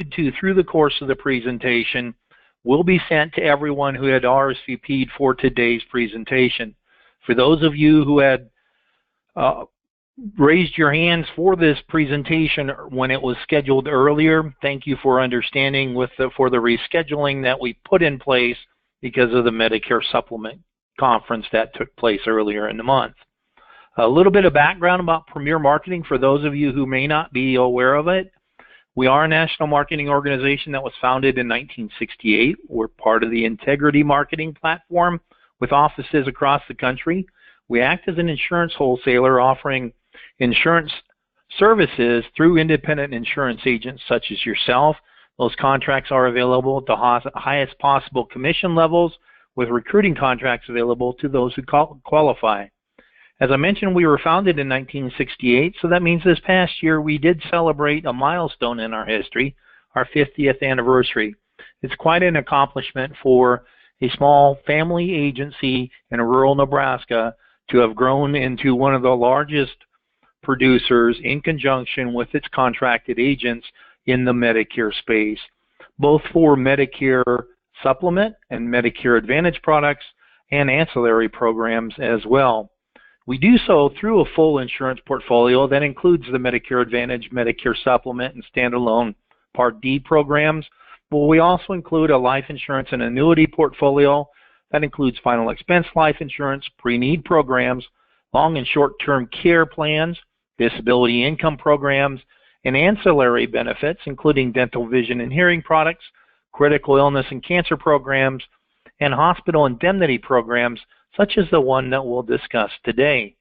alluded to through the course of the presentation will be sent to everyone who had RSVP'd for today's presentation. For those of you who had raised your hands for this presentation when it was scheduled earlier, thank you for understanding for the rescheduling that we put in place because of the Medicare Supplement Conference that took place earlier in the month. A little bit of background about Premier Marketing for those of you who may not be aware of it. We are a national marketing organization that was founded in 1968. We're part of the Integrity Marketing Platform with offices across the country. We act as an insurance wholesaler offering insurance services through independent insurance agents such as yourself. Those contracts are available at the highest possible commission levels, with recruiting contracts available to those who qualify. As I mentioned, we were founded in 1968, so that means this past year we did celebrate a milestone in our history, our 50th anniversary. It's quite an accomplishment for a small family agency in rural Nebraska to have grown into one of the largest producers in conjunction with its contracted agents in the Medicare space, both for Medicare Supplement and Medicare Advantage products and ancillary programs as well. We do so through a full insurance portfolio that includes the Medicare Advantage, Medicare Supplement, and standalone Part D programs. But we also include a life insurance and annuity portfolio that includes final expense life insurance, pre-need programs, long and short-term care plans, disability income programs, and ancillary benefits, including dental, vision, and hearing products, critical illness and cancer programs, and hospital indemnity programs, such as the one that we'll discuss today.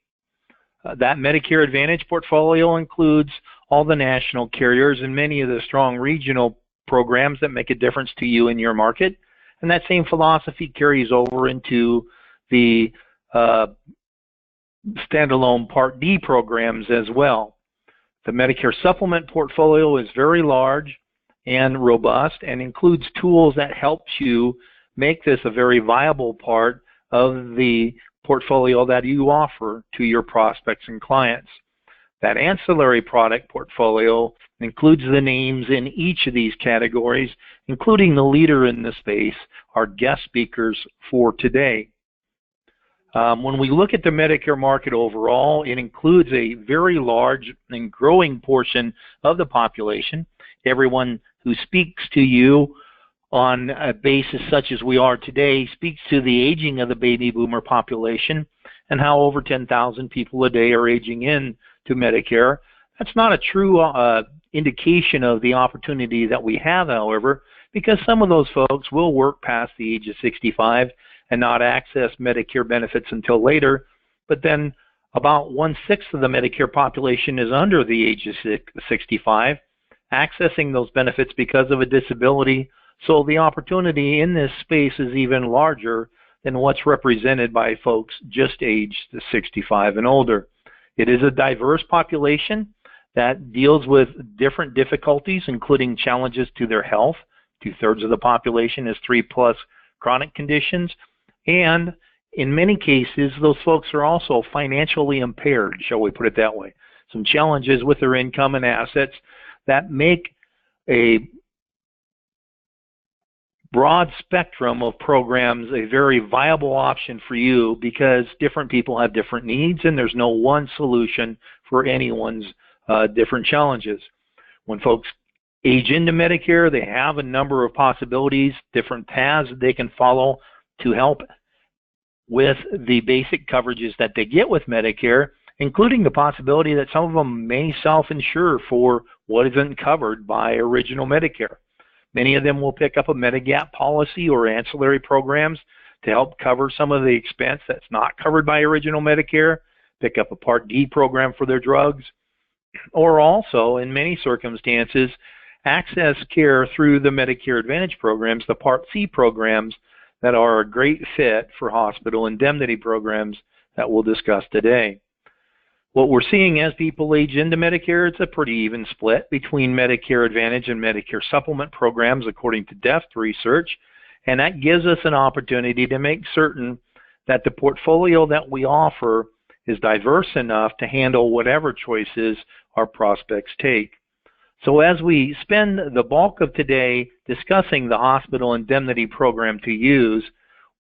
That Medicare Advantage portfolio includes all the national carriers and many of the strong regional programs that make a difference to you in your market. And that same philosophy carries over into the standalone Part D programs as well. The Medicare Supplement portfolio is very large and robust and includes tools that helps you make this a very viable part of the portfolio that you offer to your prospects and clients. That ancillary product portfolio includes the names in each of these categories, including the leader in the space, our guest speakers for today. When we look at the Medicare market overall, it includes a very large and growing portion of the population. Everyone who speaks to you on a basis such as we are today speaks to the aging of the baby boomer population and how over 10,000 people a day are aging in to Medicare. That's not a true indication of the opportunity that we have, however, because some of those folks will work past the age of 65 and not access Medicare benefits until later, but then about 1/6 of the Medicare population is under the age of 65, accessing those benefits because of a disability. So the opportunity in this space is even larger than what's represented by folks just aged 65 and older. It is a diverse population that deals with different difficulties, including challenges to their health. 2/3 of the population has 3+ chronic conditions. And in many cases, those folks are also financially impaired, shall we put it that way. Some challenges with their income and assets that make a broad spectrum of programs a very viable option for you, because different people have different needs and there's no one solution for anyone's different challenges. When folks age into Medicare, they have a number of possibilities, different paths that they can follow to help with the basic coverages that they get with Medicare, including the possibility that some of them may self-insure for what isn't covered by original Medicare. Many of them will pick up a Medigap policy or ancillary programs to help cover some of the expense that's not covered by original Medicare, pick up a Part D program for their drugs, or also, in many circumstances, access care through the Medicare Advantage programs, the Part C programs, that are a great fit for hospital indemnity programs that we'll discuss today. What we're seeing as people age into Medicare, it's a pretty even split between Medicare Advantage and Medicare Supplement programs, according to DEFT research, and that gives us an opportunity to make certain that the portfolio that we offer is diverse enough to handle whatever choices our prospects take. So as we spend the bulk of today discussing the hospital indemnity program to use,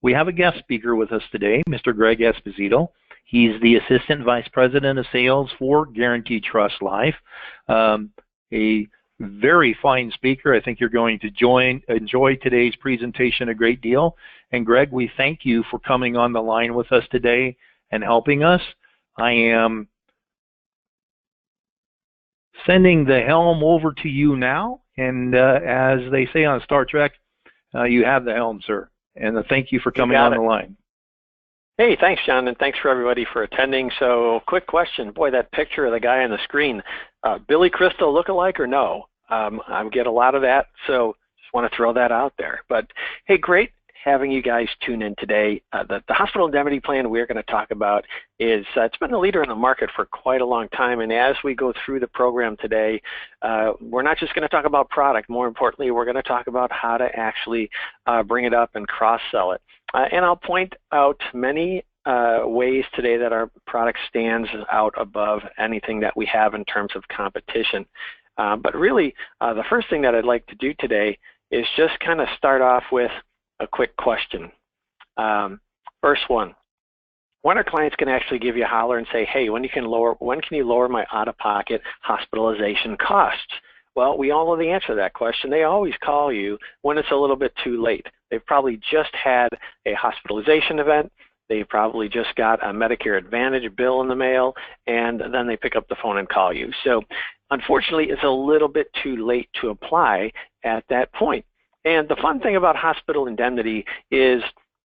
we have a guest speaker with us today, Mr. Greg Esposito. He's the Assistant Vice President of Sales for Guaranty Trust Life. A very fine speaker. I think you're going to enjoy today's presentation a great deal. And Greg, we thank you for coming on the line with us today and helping us. I am sending the helm over to you now, and as they say on Star Trek, you have the helm, sir. And thank you for coming on the line. Hey, thanks, John, and thanks for everybody for attending. So, quick question. Boy, that picture of the guy on the screen, Billy Crystal look-alike or no? I get a lot of that, so just want to throw that out there. But, hey, great having you guys tune in today. The hospital indemnity plan we're going to talk about is, it's been the leader in the market for quite a long time, and as we go through the program today, we're not just going to talk about product. More importantly, we're going to talk about how to actually bring it up and cross-sell it. And I'll point out many ways today that our product stands out above anything that we have in terms of competition. But really, the first thing that I'd like to do today is just kind of start off with a quick question. First one, when are clients going to actually give you a holler and say, hey, when can you lower my out-of-pocket hospitalization costs? Well, we all know the answer to that question. They always call you when it's a little bit too late. They've probably just had a hospitalization event. They probably just got a Medicare Advantage bill in the mail, and then they pick up the phone and call you. So unfortunately, it's a little bit too late to apply at that point. And the fun thing about hospital indemnity is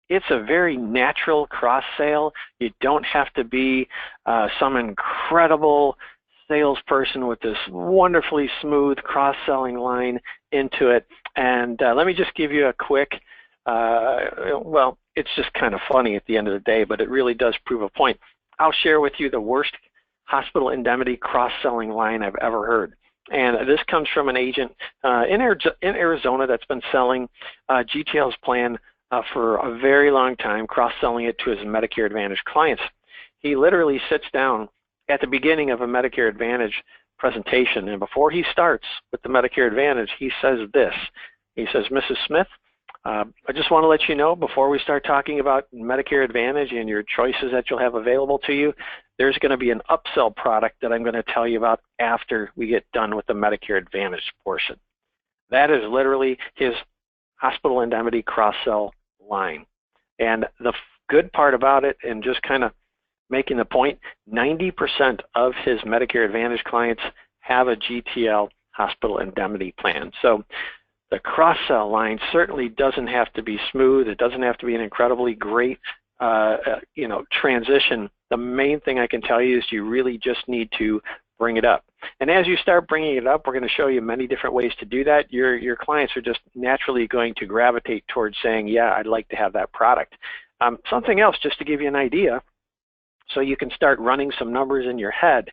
it's a very natural cross-sale. You don't have to be some incredible salesperson with this wonderfully smooth cross-selling line into it. And let me just give you a quick, well, it's just kind of funny at the end of the day, but it really does prove a point. I'll share with you the worst hospital indemnity cross-selling line I've ever heard. And this comes from an agent in Arizona that's been selling GTL's plan for a very long time, cross-selling it to his Medicare Advantage clients. He literally sits down at the beginning of a Medicare Advantage presentation, and before he starts with the Medicare Advantage, he says this. He says, Mrs. Smith, I just want to let you know before we start talking about Medicare Advantage and your choices that you'll have available to you, there's going to be an upsell product that I'm going to tell you about after we get done with the Medicare Advantage portion. That is literally his hospital indemnity cross-sell line. And the good part about it, and just kind of making the point, 90% of his Medicare Advantage clients have a GTL hospital indemnity plan. So the cross-sell line certainly doesn't have to be smooth. It doesn't have to be an incredibly great transition. The main thing I can tell you is you really just need to bring it up. And as you start bringing it up, we're going to show you many different ways to do that. Your clients are just naturally going to gravitate towards saying, yeah, I'd like to have that product. Something else, just to give you an idea, so you can start running some numbers in your head.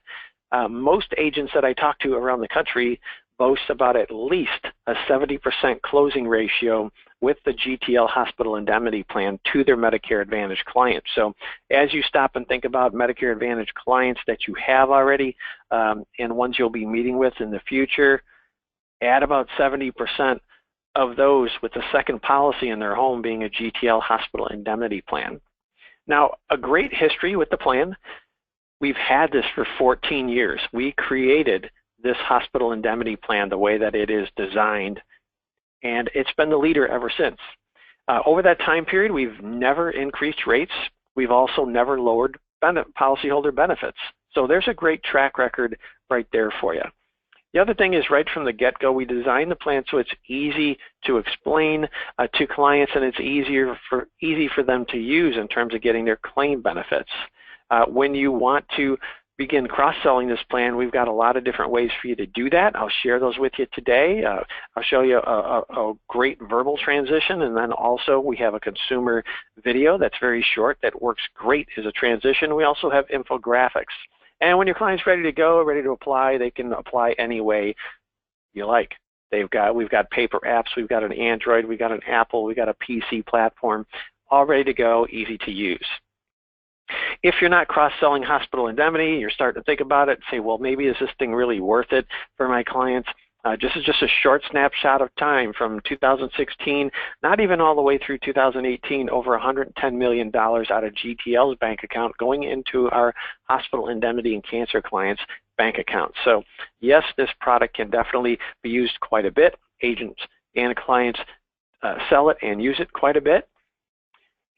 Most agents that I talk to around the country boast about at least a 70% closing ratio with the GTL hospital indemnity plan to their Medicare Advantage clients. So as you stop and think about Medicare Advantage clients that you have already and ones you'll be meeting with in the future, add about 70% of those with the second policy in their home being a GTL hospital indemnity plan. Now, a great history with the plan. We've had this for 14 years. We created this hospital indemnity plan the way that it is designed, and it's been the leader ever since. Over that time period, we've never increased rates. We've also never lowered policyholder benefits. So there's a great track record right there for you. The other thing is, right from the get-go, we designed the plan so it's easy to explain to clients, and it's easy for them to use in terms of getting their claim benefits. When you want to begin cross-selling this plan, we've got a lot of different ways for you to do that. I'll share those with you today. I'll show you a great verbal transition, and then also we have a consumer video that's very short that works great as a transition. We also have infographics. And when your client's ready to go, ready to apply, they can apply any way you like. We've got paper apps, we've got an Android, we've got an Apple, we've got a PC platform, all ready to go, easy to use. If you're not cross-selling hospital indemnity, you're starting to think about it, say, well, maybe is this thing really worth it for my clients? This is just a short snapshot of time from 2016, not even all the way through 2018, over $110 million out of GTL's bank account going into our hospital indemnity and cancer clients' bank accounts. So yes, this product can definitely be used quite a bit. Agents and clients sell it and use it quite a bit.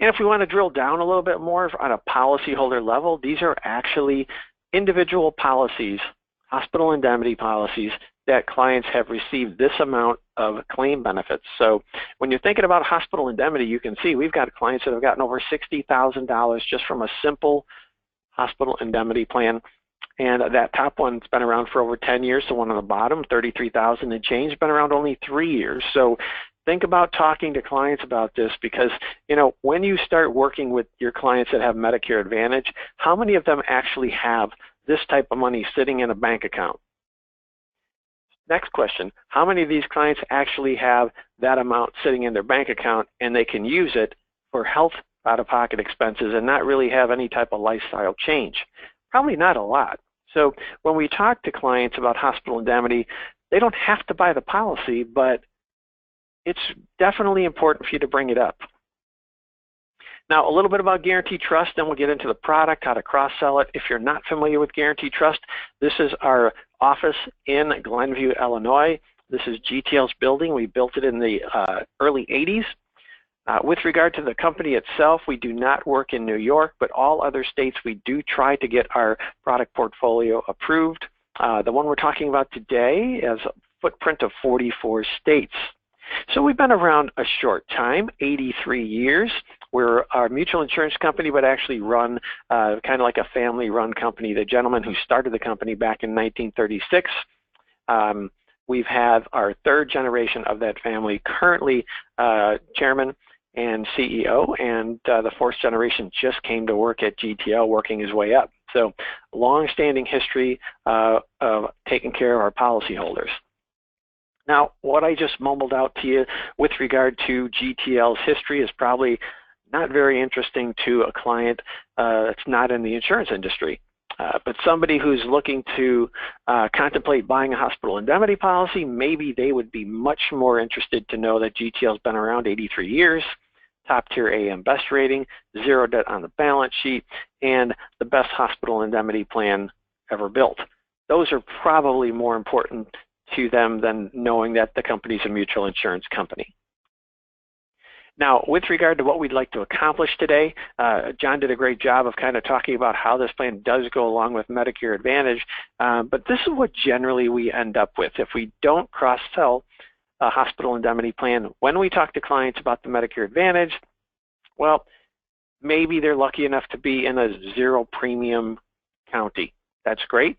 And if we want to drill down a little bit more on a policyholder level, these are actually individual policies, hospital indemnity policies, that clients have received this amount of claim benefits. So when you're thinking about hospital indemnity, you can see we've got clients that have gotten over $60,000 just from a simple hospital indemnity plan. And that top one's been around for over 10 years. The one on the bottom, 33,000 and change, been around only 3 years. So think about talking to clients about this, because when you start working with your clients that have Medicare Advantage, how many of them actually have this type of money sitting in a bank account? Next question, how many of these clients actually have that amount sitting in their bank account and they can use it for health out-of-pocket expenses and not really have any type of lifestyle change? Probably not a lot. So when we talk to clients about hospital indemnity, they don't have to buy the policy, but it's definitely important for you to bring it up. Now, a little bit about Guarantee Trust, then we'll get into the product, how to cross-sell it. If you're not familiar with Guarantee Trust, this is our office in Glenview, Illinois. This is GTL's building. We built it in the early 80s. With regard to the company itself, we do not work in New York, but all other states we do try to get our product portfolio approved. The one we're talking about today has a footprint of 44 states. So we've been around a short time, 83 years. We're a mutual insurance company, but actually run kind of like a family-run company. The gentleman who started the company back in 1936, we've had our third generation of that family, currently chairman and CEO, and the fourth generation just came to work at GTL, working his way up. So long-standing history of taking care of our policyholders. Now, what I just mumbled out to you with regard to GTL's history is probably not very interesting to a client that's not in the insurance industry. But somebody who's looking to contemplate buying a hospital indemnity policy, maybe they would be much more interested to know that GTL's been around 83 years, top tier AM Best rating, zero debt on the balance sheet, and the best hospital indemnity plan ever built. Those are probably more important to them than knowing that the company's a mutual insurance company. Now, with regard to what we'd like to accomplish today, John did a great job of kind of talking about how this plan does go along with Medicare Advantage, but this is what generally we end up with if we don't cross-sell a hospital indemnity plan. When we talk to clients about the Medicare Advantage, well, maybe they're lucky enough to be in a zero premium county. That's great.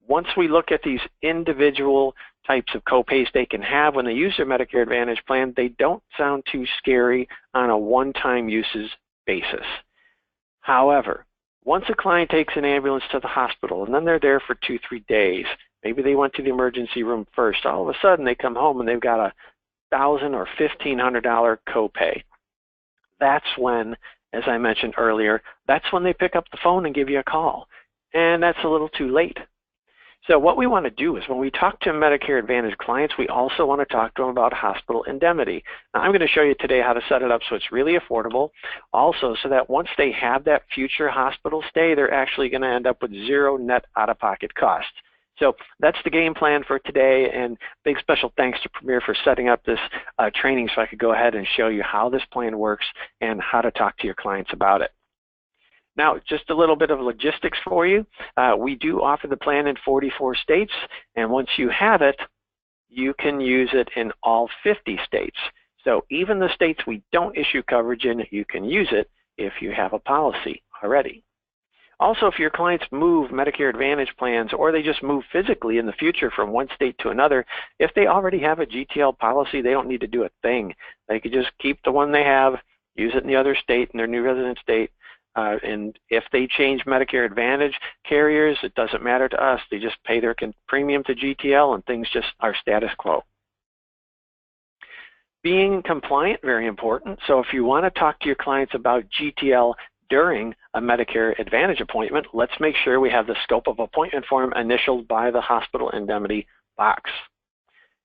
Once we look at these individual types of copays they can have when they use their Medicare Advantage plan, they don't sound too scary on a one-time uses basis. However, once a client takes an ambulance to the hospital and then they're there for 2-3 days, maybe they went to the emergency room first, all of a sudden they come home and they've got $1,000 or $1,500 copay. That's when, as I mentioned earlier, that's when they pick up the phone and give you a call. And that's a little too late. So what we want to do is when we talk to Medicare Advantage clients, we also want to talk to them about hospital indemnity. Now, I'm going to show you today how to set it up so it's really affordable. Also, so that once they have that future hospital stay, they're actually going to end up with zero net out-of-pocket costs. So that's the game plan for today, and big special thanks to Premier for setting up this training so I could go ahead and show you how this plan works and how to talk to your clients about it. Now, just a little bit of logistics for you. We do offer the plan in 44 states, and once you have it, you can use it in all 50 states. So even the states we don't issue coverage in, you can use it if you have a policy already. Also, if your clients move Medicare Advantage plans or they just move physically in the future from one state to another, if they already have a GTL policy, they don't need to do a thing. They could just keep the one they have, use it in the other state, in their new resident state, and if they change Medicare Advantage carriers, it doesn't matter to us. They just pay their premium to GTL and things just are status quo. Being compliant, very important. So if you want to talk to your clients about GTL during a Medicare Advantage appointment, let's make sure we have the scope of appointment form initialed by the hospital indemnity box.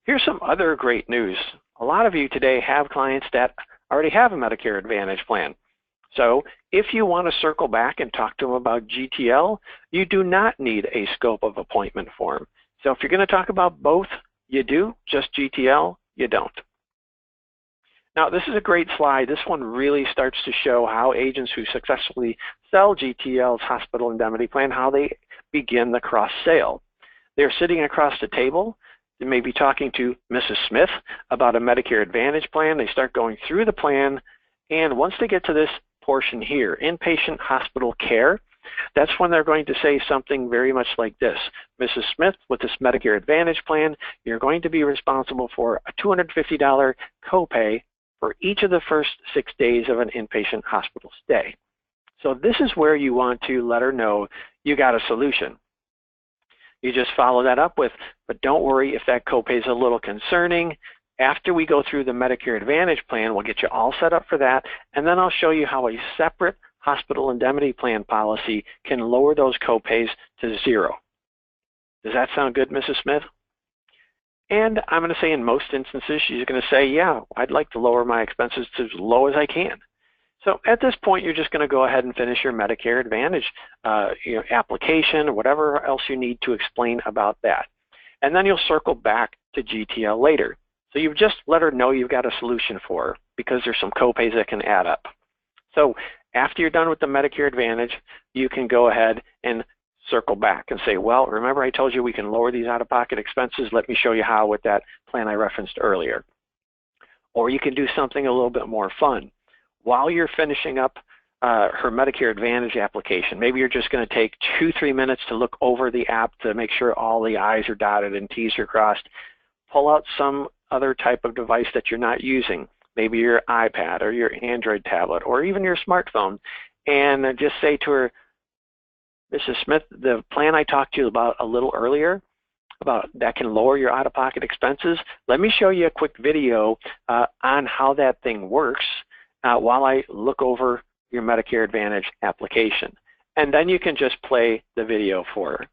Here's some other great news. A lot of you today have clients that already have a Medicare Advantage plan. So if you want to circle back and talk to them about GTL, you do not need a scope of appointment form. So if you're going to talk about both, you do. Just GTL, you don't. Now, this is a great slide. This one really starts to show how agents who successfully sell GTL's hospital indemnity plan, how they begin the cross-sale. They're sitting across the table. They may be talking to Mrs. Smith about a Medicare Advantage plan. They start going through the plan, and once they get to this portion here, inpatient hospital care, that's when they're going to say something very much like this. Mrs. Smith, with this Medicare Advantage plan, you're going to be responsible for a $250 copay for each of the first 6 days of an inpatient hospital stay. So this is where you want to let her know you got a solution. You just follow that up with, but don't worry if that copay is a little concerning. After we go through the Medicare Advantage plan, we'll get you all set up for that, and then I'll show you how a separate hospital indemnity plan policy can lower those copays to 0. Does that sound good, Mrs. Smith? And I'm going to say in most instances, she's going to say, yeah, I'd like to lower my expenses to as low as I can. So at this point, you're just going to go ahead and finish your Medicare Advantage application or whatever else you need to explain about that. And then you'll circle back to GTL later. So you've just let her know you've got a solution for her because there's some copays that can add up. So after you're done with the Medicare Advantage, you can go ahead and circle back and say, well, remember I told you we can lower these out-of-pocket expenses? Let me show you how with that plan I referenced earlier. Or you can do something a little bit more fun. While you're finishing up her Medicare Advantage application, maybe you're just going to take 2-3 minutes to look over the app to make sure all the I's are dotted and T's are crossed. Pull out some other type of device that you're not using, maybe your iPad or your Android tablet or even your smartphone, and just say to her, Mrs. Smith, the plan I talked to you about a little earlier, about that can lower your out-of-pocket expenses, let me show you a quick video on how that thing works while I look over your Medicare Advantage application. And then you can just play the video for her.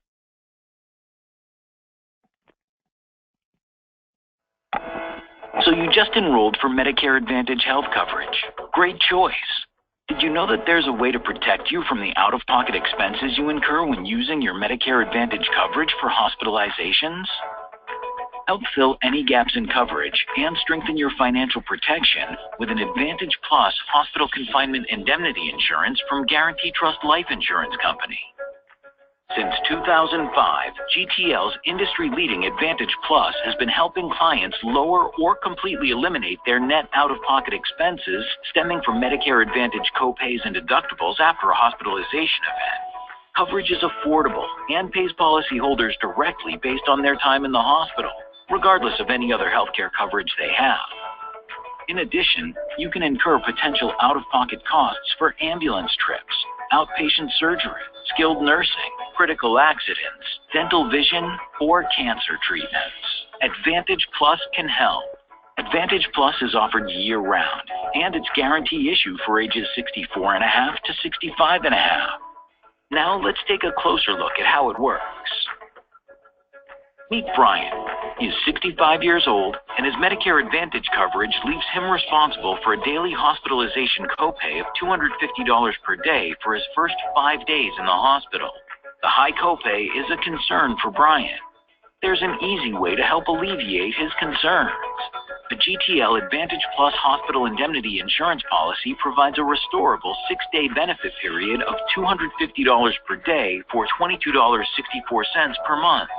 So you just enrolled for Medicare Advantage health coverage. Great choice. Did you know that there's a way to protect you from the out-of-pocket expenses you incur when using your Medicare Advantage coverage for hospitalizations? Help fill any gaps in coverage and strengthen your financial protection with an Advantage Plus hospital confinement indemnity insurance from Guarantee Trust Life Insurance Company. Since 2005, GTL's industry-leading Advantage Plus has been helping clients lower or completely eliminate their net out-of-pocket expenses stemming from Medicare Advantage copays and deductibles after a hospitalization event. Coverage is affordable and pays policyholders directly based on their time in the hospital, regardless of any other healthcare coverage they have. In addition, you can incur potential out-of-pocket costs for ambulance trips, outpatient surgery, skilled nursing, critical accidents, dental vision, or cancer treatments. Advantage Plus can help. Advantage Plus is offered year-round, and it's guarantee issue for ages 64.5 to 65.5. Now let's take a closer look at how it works. Meet Brian. He is 65 years old, and his Medicare Advantage coverage leaves him responsible for a daily hospitalization copay of $250 per day for his first 5 days in the hospital. The high copay is a concern for Brian. There's an easy way to help alleviate his concerns. The GTL Advantage Plus Hospital Indemnity Insurance Policy provides a restorable 6-day benefit period of $250 per day for $22.64 per month.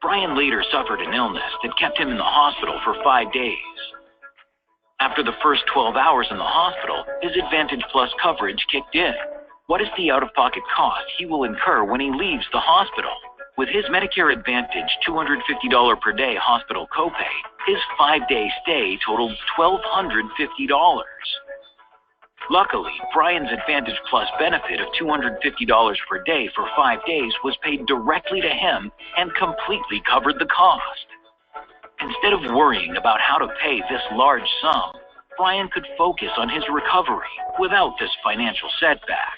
Brian later suffered an illness that kept him in the hospital for 5 days. After the first 12 hours in the hospital, his Advantage Plus coverage kicked in. What is the out-of-pocket cost he will incur when he leaves the hospital? With his Medicare Advantage $250 per day hospital copay, his 5-day stay totaled $1,250. Luckily, Brian's Advantage Plus benefit of $250 per day for 5 days was paid directly to him and completely covered the cost. Instead of worrying about how to pay this large sum, Brian could focus on his recovery without this financial setback.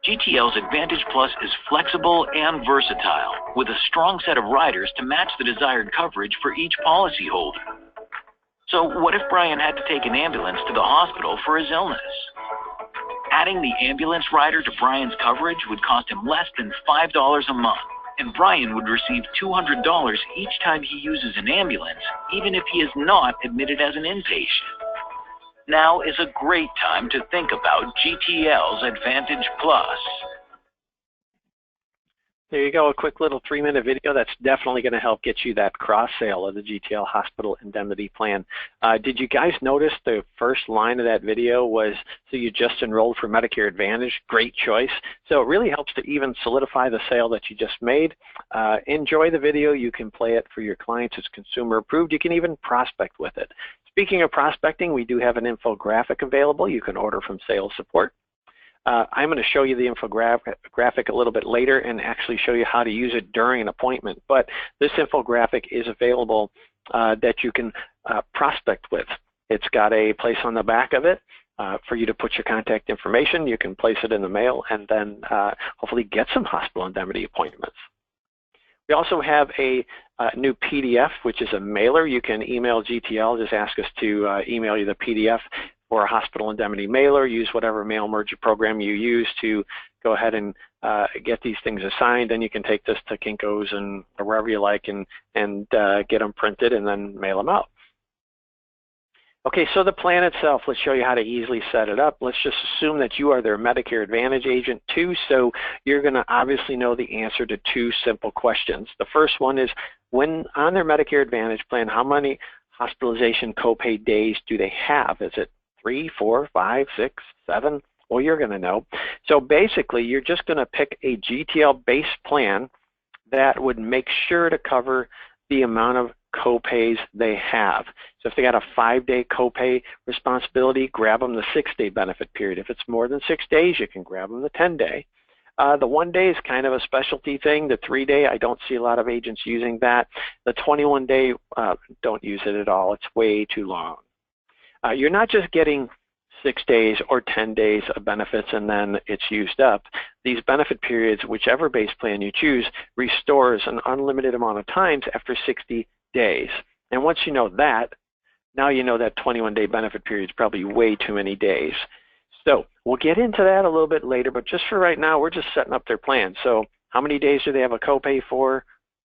GTL's Advantage Plus is flexible and versatile, with a strong set of riders to match the desired coverage for each policyholder. So what if Brian had to take an ambulance to the hospital for his illness? Adding the ambulance rider to Brian's coverage would cost him less than $5 a month, and Brian would receive $200 each time he uses an ambulance, even if he is not admitted as an inpatient. Now is a great time to think about GTL's Advantage Plus. There you go, a quick little 3-minute video that's definitely going to help get you that cross-sale of the GTL Hospital Indemnity Plan. Did you guys notice the first line of that video was, so you just enrolled for Medicare Advantage? Great choice. So it really helps to even solidify the sale that you just made. Enjoy the video. You can play it for your clients. It's consumer approved. You can even prospect with it. Speaking of prospecting, we do have an infographic available. You can order from sales support. I'm going to show you the infographic a little bit later and actually show you how to use it during an appointment. But this infographic is available that you can prospect with. It's got a place on the back of it for you to put your contact information. You can place it in the mail and then hopefully get some hospital indemnity appointments. We also have a new PDF, which is a mailer. You can email GTL. Just ask us to email you the PDF for a hospital indemnity mailer. Use whatever mail merger program you use to go ahead and get these things assigned. Then you can take this to Kinko's and or wherever you like and get them printed and then mail them out. Okay, so the plan itself, let's show you how to easily set it up. Let's just assume that you are their Medicare Advantage agent too, so you're going to obviously know the answer to 2 simple questions. The first one is, when on their Medicare Advantage plan, how many hospitalization copay days do they have? Is it 3, 4, 5, 6, 7? Well, you're going to know. So basically, you're just going to pick a GTL-based plan that would make sure to cover the amount of copays they have. So if they got a 5-day copay responsibility, grab them the 6-day benefit period. If it's more than 6 days, you can grab them the 10-day. The 1-day is kind of a specialty thing. The 3-day, I don't see a lot of agents using that. The 21-day, don't use it at all. It's way too long. You're not just getting 6 days or 10 days of benefits and then it's used up. These benefit periods, whichever base plan you choose, restores an unlimited amount of times after 60 days. And once you know that, now you know that 21-day benefit period is probably way too many days. So we'll get into that a little bit later, but just for right now, we're just setting up their plan. So how many days do they have a copay for?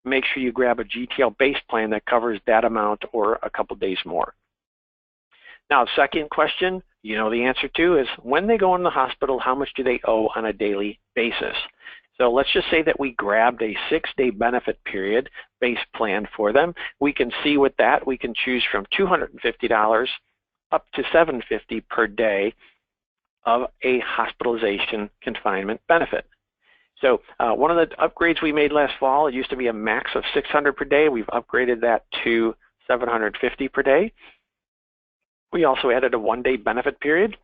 Make sure you grab a GTL base plan that covers that amount or a couple days more. Now, second question, you know the answer to, is when they go in the hospital, how much do they owe on a daily basis? So let's just say that we grabbed a 6-day benefit period base plan for them. We can see with that, we can choose from $250 up to $750 per day of a hospitalization confinement benefit. So one of the upgrades we made last fall, it used to be a max of $600 per day. We've upgraded that to $750 per day. We also added a 1-day benefit period.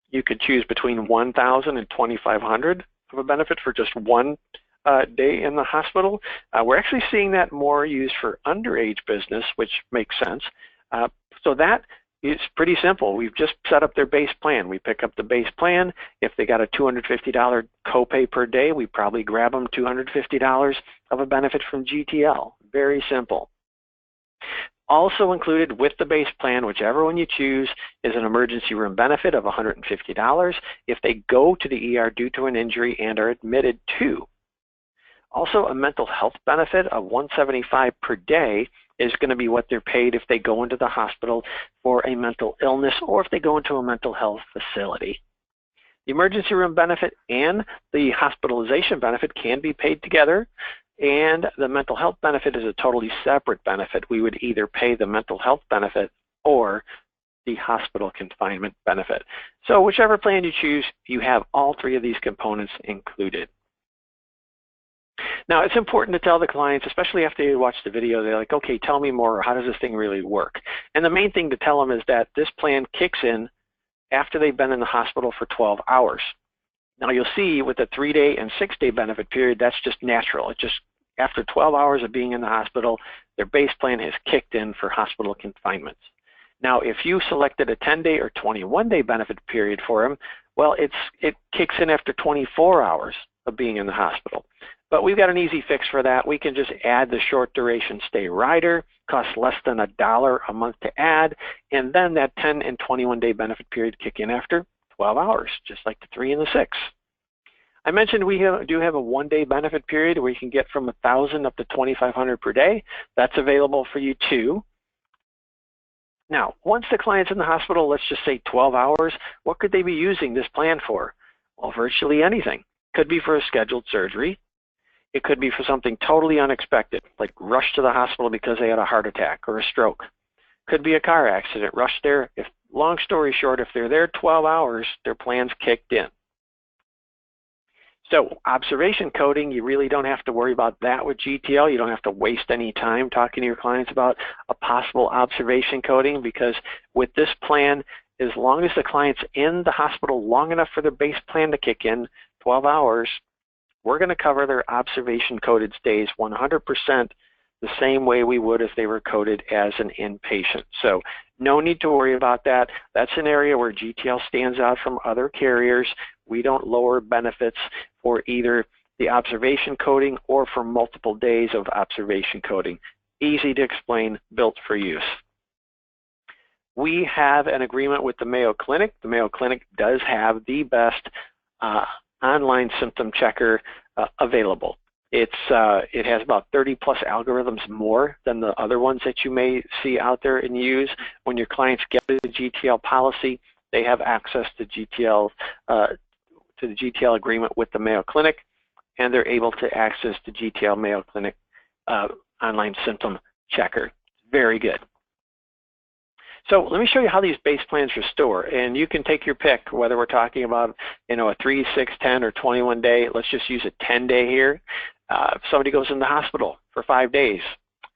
You could choose between $1,000 and $2,500 of a benefit for just 1 day in the hospital. We're actually seeing that more used for underage business, which makes sense. So that is pretty simple. We've just set up their base plan. We pick up the base plan. If they got a $250 copay per day, we probably grab them $250 of a benefit from GTL. Very simple. Also included with the base plan, whichever one you choose, is an emergency room benefit of $150 if they go to the ER due to an injury and are admitted to. Also, a mental health benefit of $175 per day is going to be what they're paid if they go into the hospital for a mental illness or if they go into a mental health facility. The emergency room benefit and the hospitalization benefit can be paid together, and the mental health benefit is a totally separate benefit. We would either pay the mental health benefit or the hospital confinement benefit. So whichever plan you choose, you have all 3 of these components included. Now, it's important to tell the clients, especially after you watch the video, they're like, okay, tell me more. How does this thing really work? And the main thing to tell them is that this plan kicks in after they've been in the hospital for 12 hours. Now, you'll see with the 3-day and 6-day benefit period, that's just natural. It's just after 12 hours of being in the hospital, their base plan has kicked in for hospital confinements. Now, if you selected a 10-day or 21-day benefit period for him, well, it kicks in after 24 hours of being in the hospital. But we've got an easy fix for that. We can just add the short duration stay rider, costs less than $1 a month to add, and then that 10 and 21-day benefit period kick in after 12 hours, just like the 3 and the 6. I mentioned we do have a 1-day benefit period where you can get from $1,000 up to $2,500 per day. That's available for you too. Now, once the client's in the hospital, let's just say 12 hours, what could they be using this plan for? Well, virtually anything. Could be for a scheduled surgery. It could be for something totally unexpected, like rush to the hospital because they had a heart attack or a stroke. Could be a car accident, rush there. Long story short, if they're there 12 hours, their plan's kicked in. So observation coding, you really don't have to worry about that with GTL. You don't have to waste any time talking to your clients about a possible observation coding, because with this plan, as long as the client's in the hospital long enough for their base plan to kick in, 12 hours, we're going to cover their observation coded stays 100% the same way we would if they were coded as an inpatient. So no need to worry about that. That's an area where GTL stands out from other carriers. We don't lower benefits for either the observation coding or for multiple days of observation coding. Easy to explain, built for use. We have an agreement with the Mayo Clinic. The Mayo Clinic does have the best online symptom checker available. It has about 30 plus algorithms more than the other ones that you may see out there and use. When your clients get the GTL policy, they have access to the GTL agreement with the Mayo Clinic, and they're able to access the GTL Mayo Clinic online symptom checker. Very good. So let me show you how these base plans restore, and you can take your pick, whether we're talking about a 3, 6, 10, or 21 day. Let's just use a 10-day here. If somebody goes in the hospital for 5 days,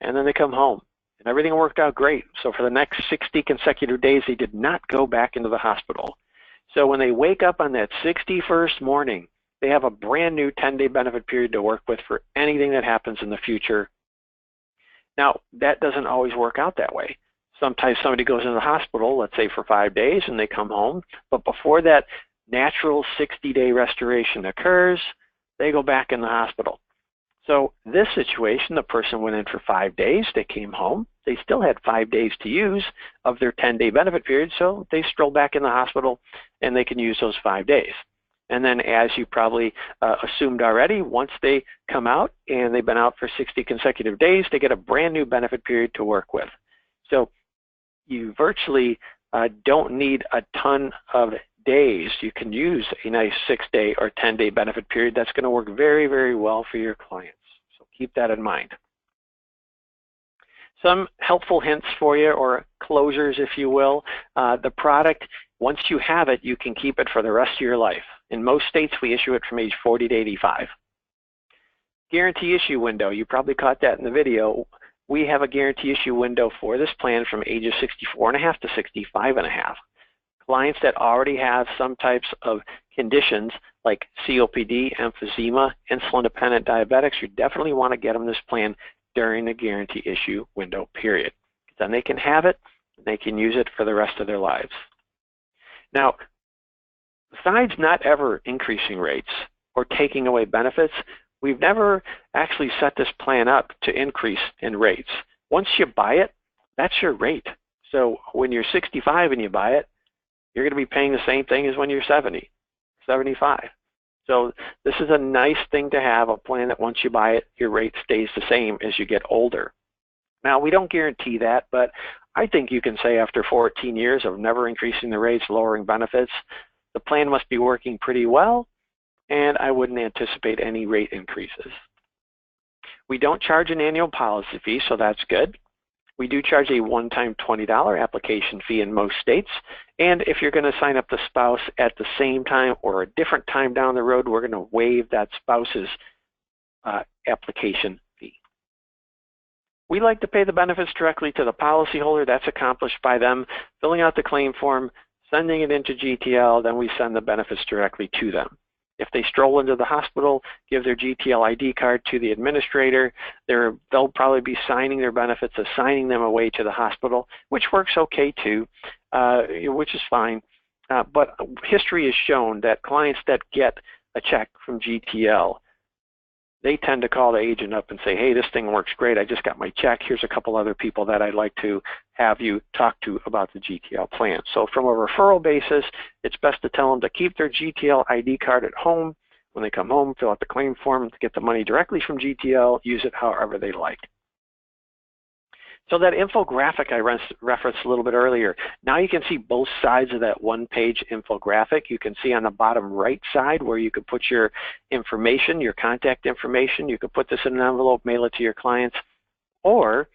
and then they come home, and everything worked out great. So for the next 60 consecutive days, they did not go back into the hospital. So when they wake up on that 61st morning, they have a brand new 10-day benefit period to work with for anything that happens in the future. Now, that doesn't always work out that way. Sometimes somebody goes in the hospital, let's say for 5 days, and they come home, but before that natural 60-day restoration occurs, they go back in the hospital. So this situation, the person went in for 5 days, they came home, they still had 5 days to use of their 10-day benefit period, so they stroll back in the hospital and they can use those 5 days. And then, as you probably assumed already, once they come out and they've been out for 60 consecutive days, they get a brand new benefit period to work with. So you virtually don't need a ton of days. You can use a nice 6-day or 10-day benefit period. That's going to work very, very well for your clients. So keep that in mind. Some helpful hints for you, or closures, if you will. The product, once you have it, you can keep it for the rest of your life. In most states, we issue it from age 40 to 85. Guarantee issue window, you probably caught that in the video. We have a guarantee issue window for this plan from ages 64.5 to 65.5. Clients that already have some types of conditions like COPD, emphysema, insulin-dependent diabetics, you definitely want to get them this plan during the guarantee issue window period. Then they can have it, and they can use it for the rest of their lives. Now, besides not ever increasing rates or taking away benefits, we've never actually set this plan up to increase in rates. Once you buy it, that's your rate. So when you're 65 and you buy it, you're going to be paying the same thing as when you're 70, 75. So this is a nice thing to have, a plan that once you buy it, your rate stays the same as you get older. Now, we don't guarantee that, but I think you can say after 14 years of never increasing the rates, lowering benefits, the plan must be working pretty well, and I wouldn't anticipate any rate increases. We don't charge an annual policy fee, so that's good. We do charge a one-time $20 application fee in most states, and if you're going to sign up the spouse at the same time or a different time down the road, we're going to waive that spouse's application fee. We like to pay the benefits directly to the policyholder. That's accomplished by them filling out the claim form, sending it into GTL, then we send the benefits directly to them. If they stroll into the hospital, give their GTL ID card to the administrator, they'll probably be signing their benefits, assigning them away to the hospital, which works okay too, which is fine. But history has shown that clients that get a check from GTL, they tend to call the agent up and say, hey, this thing works great. I just got my check. Here's a couple other people that I'd like to have you talk to about the GTL plan. So from a referral basis, it's best to tell them to keep their GTL ID card at home. When they come home, fill out the claim form to get the money directly from GTL, use it however they like. So that infographic I referenced a little bit earlier, now you can see both sides of that one-page infographic. You can see on the bottom right side where you could put your information, your contact information. You could put this in an envelope, mail it to your clients. Or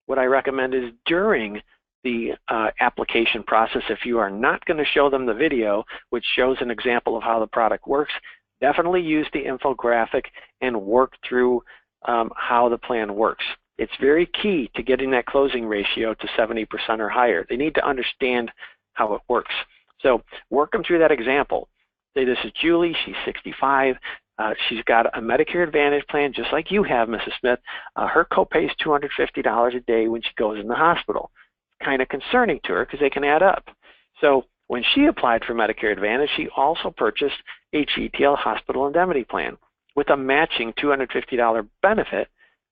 what I recommend is during the application process, if you are not going to show them the video, which shows an example of how the product works, definitely use the infographic and work through how the plan works. It's very key to getting that closing ratio to 70% or higher. They need to understand how it works. So work them through that example. Say, this is Julie, she's 65. She's got a Medicare Advantage plan just like you have, Mrs. Smith. Her copay is $250 a day when she goes in the hospital. Kind of concerning to her because they can add up. So when she applied for Medicare Advantage, she also purchased a GTL hospital indemnity plan with a matching $250 benefit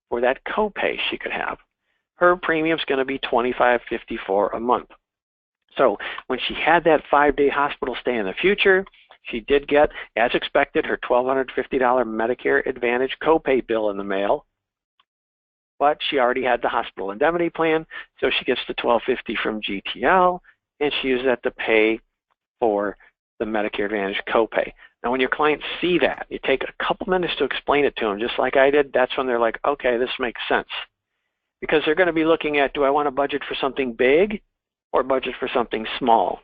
for that copay she could have. Her premium's going to be $25.54 a month. So when she had that 5-day hospital stay in the future, she did get, as expected, her $1,250 Medicare Advantage copay bill in the mail, but she already had the hospital indemnity plan, so she gets the $1,250 from GTL, and she uses that to pay for the Medicare Advantage copay. Now, when your clients see that, you take a couple minutes to explain it to them, just like I did. That's when they're like, okay, this makes sense. Because they're going to be looking at, do I want to budget for something big or budget for something small?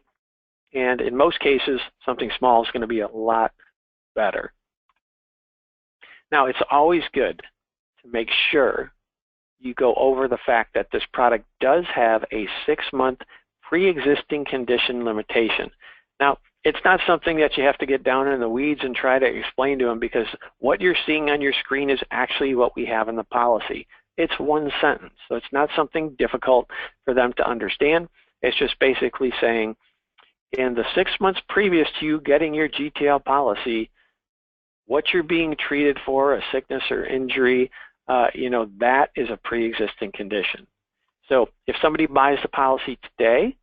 And in most cases, something small is going to be a lot better. Now, it's always good to make sure you go over the fact that this product does have a 6-month pre-existing condition limitation. Now, it's not something that you have to get down in the weeds and try to explain to them, because what you're seeing on your screen is actually what we have in the policy. It's one sentence, so it's not something difficult for them to understand. It's just basically saying, in the 6 months previous to you getting your GTL policy, what you're being treated for, a sickness or injury, that is a pre-existing condition. So if somebody buys the policy today,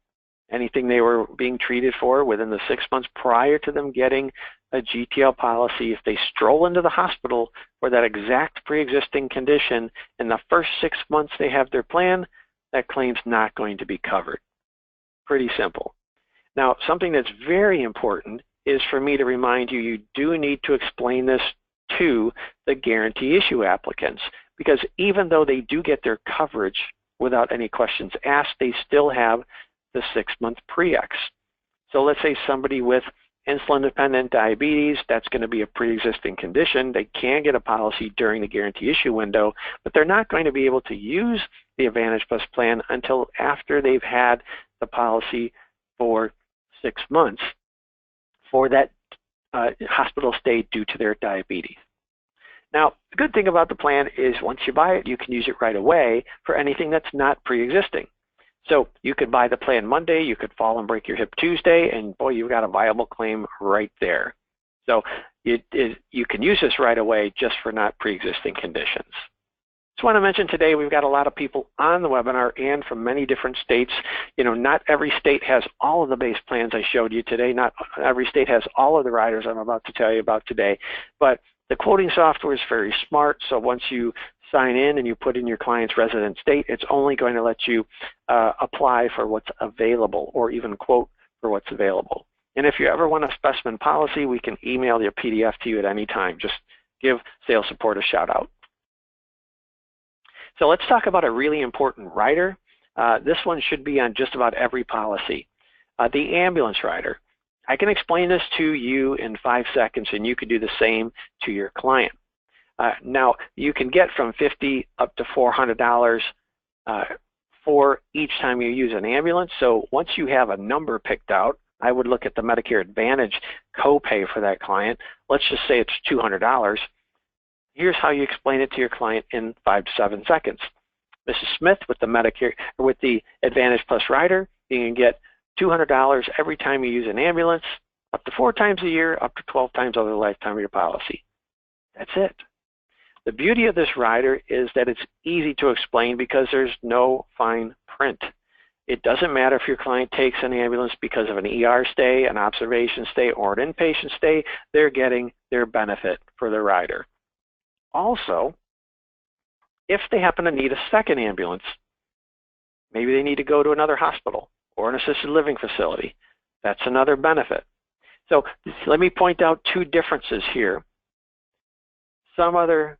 anything they were being treated for within the 6 months prior to them getting a GTL policy, if they stroll into the hospital for that exact pre-existing condition in the first 6 months they have their plan, that claim's not going to be covered. Pretty simple. Now, something that's very important is for me to remind you, you do need to explain this to the guarantee issue applicants, because even though they do get their coverage without any questions asked, they still have the 6-month pre-X. So let's say somebody with insulin-dependent diabetes, that's going to be a pre-existing condition. They can get a policy during the guarantee issue window, but they're not going to be able to use the Advantage Plus plan until after they've had the policy for 6 months for that hospital stay due to their diabetes. Now, the good thing about the plan is once you buy it, you can use it right away for anything that's not pre-existing. So you could buy the plan Monday, you could fall and break your hip Tuesday, and boy, you've got a viable claim right there. So you can use this right away just for not pre-existing conditions. Just want to mention today we've got a lot of people on the webinar and from many different states. Not every state has all of the base plans I showed you today. Not every state has all of the riders I'm about to tell you about today. But the quoting software is very smart, so once you sign in and you put in your client's resident state, it's only going to let you apply for what's available or even quote for what's available. And if you ever want a specimen policy, we can email your PDF to you at any time. Just give sales support a shout out. So let's talk about a really important rider. This one should be on just about every policy. The ambulance rider. I can explain this to you in 5 seconds, and you can do the same to your client. Now, you can get from $50 up to $400 for each time you use an ambulance. So once you have a number picked out, I would look at the Medicare Advantage copay for that client. Let's just say it's $200. Here's how you explain it to your client in 5 to 7 seconds. Mrs. Smith, with the Advantage Plus rider, you can get $200 every time you use an ambulance, up to 4 times a year, up to 12 times over the lifetime of your policy. That's it. The beauty of this rider is that it's easy to explain because there's no fine print. It doesn't matter if your client takes an ambulance because of an ER stay, an observation stay, or an inpatient stay, they're getting their benefit for the rider. Also, if they happen to need a second ambulance, maybe they need to go to another hospital or an assisted living facility, that's another benefit. So let me point out 2 differences here. Some other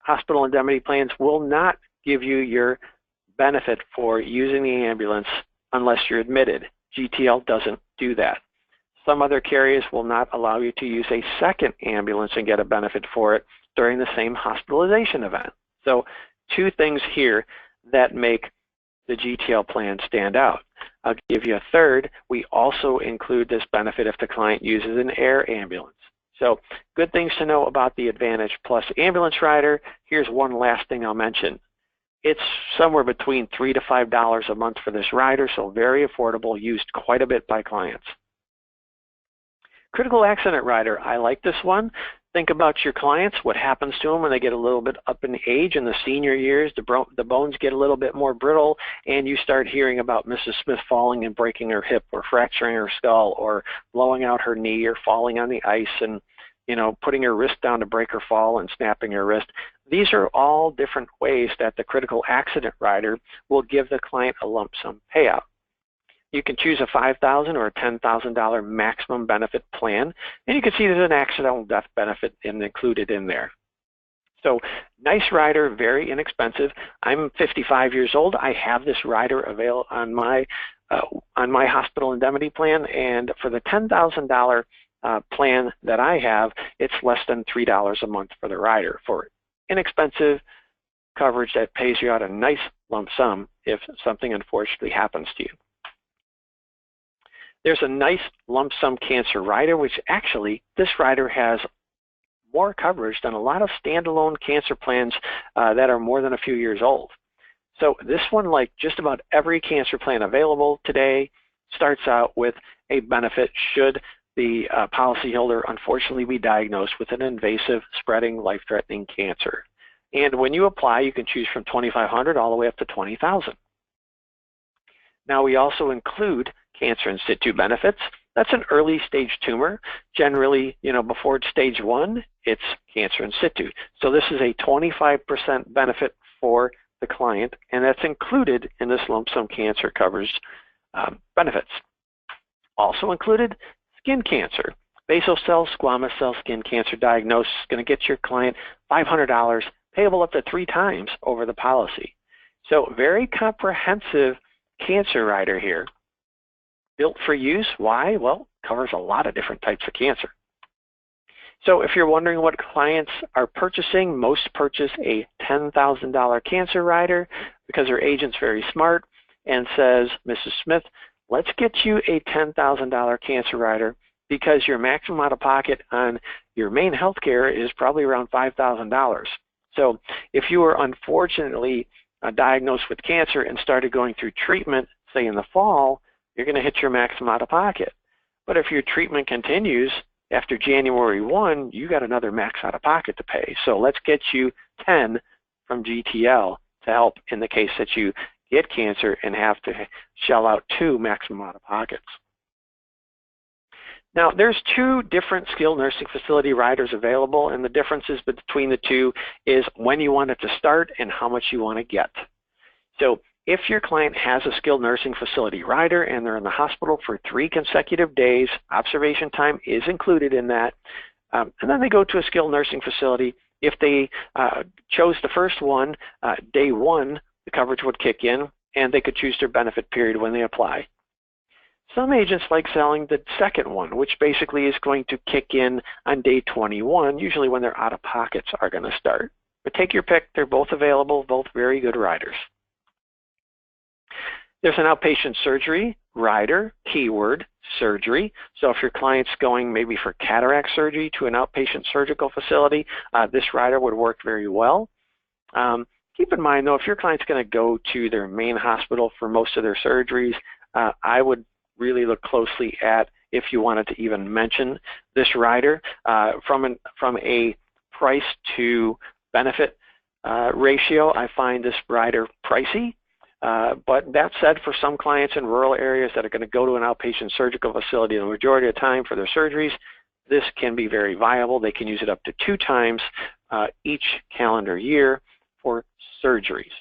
hospital indemnity plans will not give you your benefit for using the ambulance unless you're admitted. GTL doesn't do that. Some other carriers will not allow you to use a second ambulance and get a benefit for it during the same hospitalization event. So 2 things here that make the GTL plan stand out. I'll give you a third. We also include this benefit if the client uses an air ambulance. So good things to know about the Advantage Plus ambulance rider. Here's one last thing I'll mention. It's somewhere between $3 to $5 a month for this rider, so very affordable, used quite a bit by clients. Critical accident rider, I like this one. Think about your clients, what happens to them when they get a little bit up in age. In the senior years, the bones get a little bit more brittle, and you start hearing about Mrs. Smith falling and breaking her hip or fracturing her skull or blowing out her knee or falling on the ice and putting her wrist down to break her fall and snapping her wrist. These are all different ways that the critical accident rider will give the client a lump sum payout. You can choose a $5,000 or a $10,000 maximum benefit plan, and you can see there's an accidental death benefit included in there. So nice rider, very inexpensive. I'm 55 years old. I have this rider available on my hospital indemnity plan, and for the $10,000 plan that I have, it's less than $3 a month for the rider for inexpensive coverage that pays you out a nice lump sum if something unfortunately happens to you. There's a nice lump sum cancer rider, which actually this rider has more coverage than a lot of standalone cancer plans that are more than a few years old. So this one, like just about every cancer plan available today, starts out with a benefit should the policyholder unfortunately be diagnosed with an invasive, spreading, life-threatening cancer. And when you apply, you can choose from $2,500 all the way up to $20,000. Now we also include cancer in situ benefits. That's an early stage tumor. Generally, before it's stage 1, it's cancer in situ. So this is a 25% benefit for the client, and that's included in this lump sum cancer coverage benefits. Also included, skin cancer. Basal cell, squamous cell skin cancer diagnosis is going to get your client $500, payable up to 3 times over the policy. So very comprehensive cancer rider here. Built for use. Why? Well, covers a lot of different types of cancer. So if you're wondering what clients are purchasing, most purchase a $10,000 cancer rider because their agent's very smart and says, Mrs. Smith, let's get you a $10,000 cancer rider because your maximum out of pocket on your main health care is probably around $5,000. So if you were unfortunately diagnosed with cancer and started going through treatment, say in the fall, you're going to hit your maximum out of pocket. But if your treatment continues after January 1, you got another max out of pocket to pay. So let's get you 10 from GTL to help in the case that you get cancer and have to shell out 2 maximum out of pockets. Now, there's 2 different skilled nursing facility riders available, and the differences between the 2 is when you want it to start and how much you want to get. So if your client has a skilled nursing facility rider and they're in the hospital for 3 consecutive days, observation time is included in that, and then they go to a skilled nursing facility. If they chose the first one, day 1, the coverage would kick in, and they could choose their benefit period when they apply. Some agents like selling the second one, which basically is going to kick in on day 21, usually when their out-of-pockets are going to start. But take your pick. They're both available, both very good riders. There's an outpatient surgery rider, keyword, surgery. So if your client's going maybe for cataract surgery to an outpatient surgical facility, this rider would work very well. Keep in mind, though, if your client's going to go to their main hospital for most of their surgeries, I would really look closely at if you wanted to even mention this rider. From a price to benefit ratio, I find this rider pricey. But that said, for some clients in rural areas that are going to go to an outpatient surgical facility the majority of the time for their surgeries, this can be very viable. They can use it up to 2 times each calendar year for surgeries.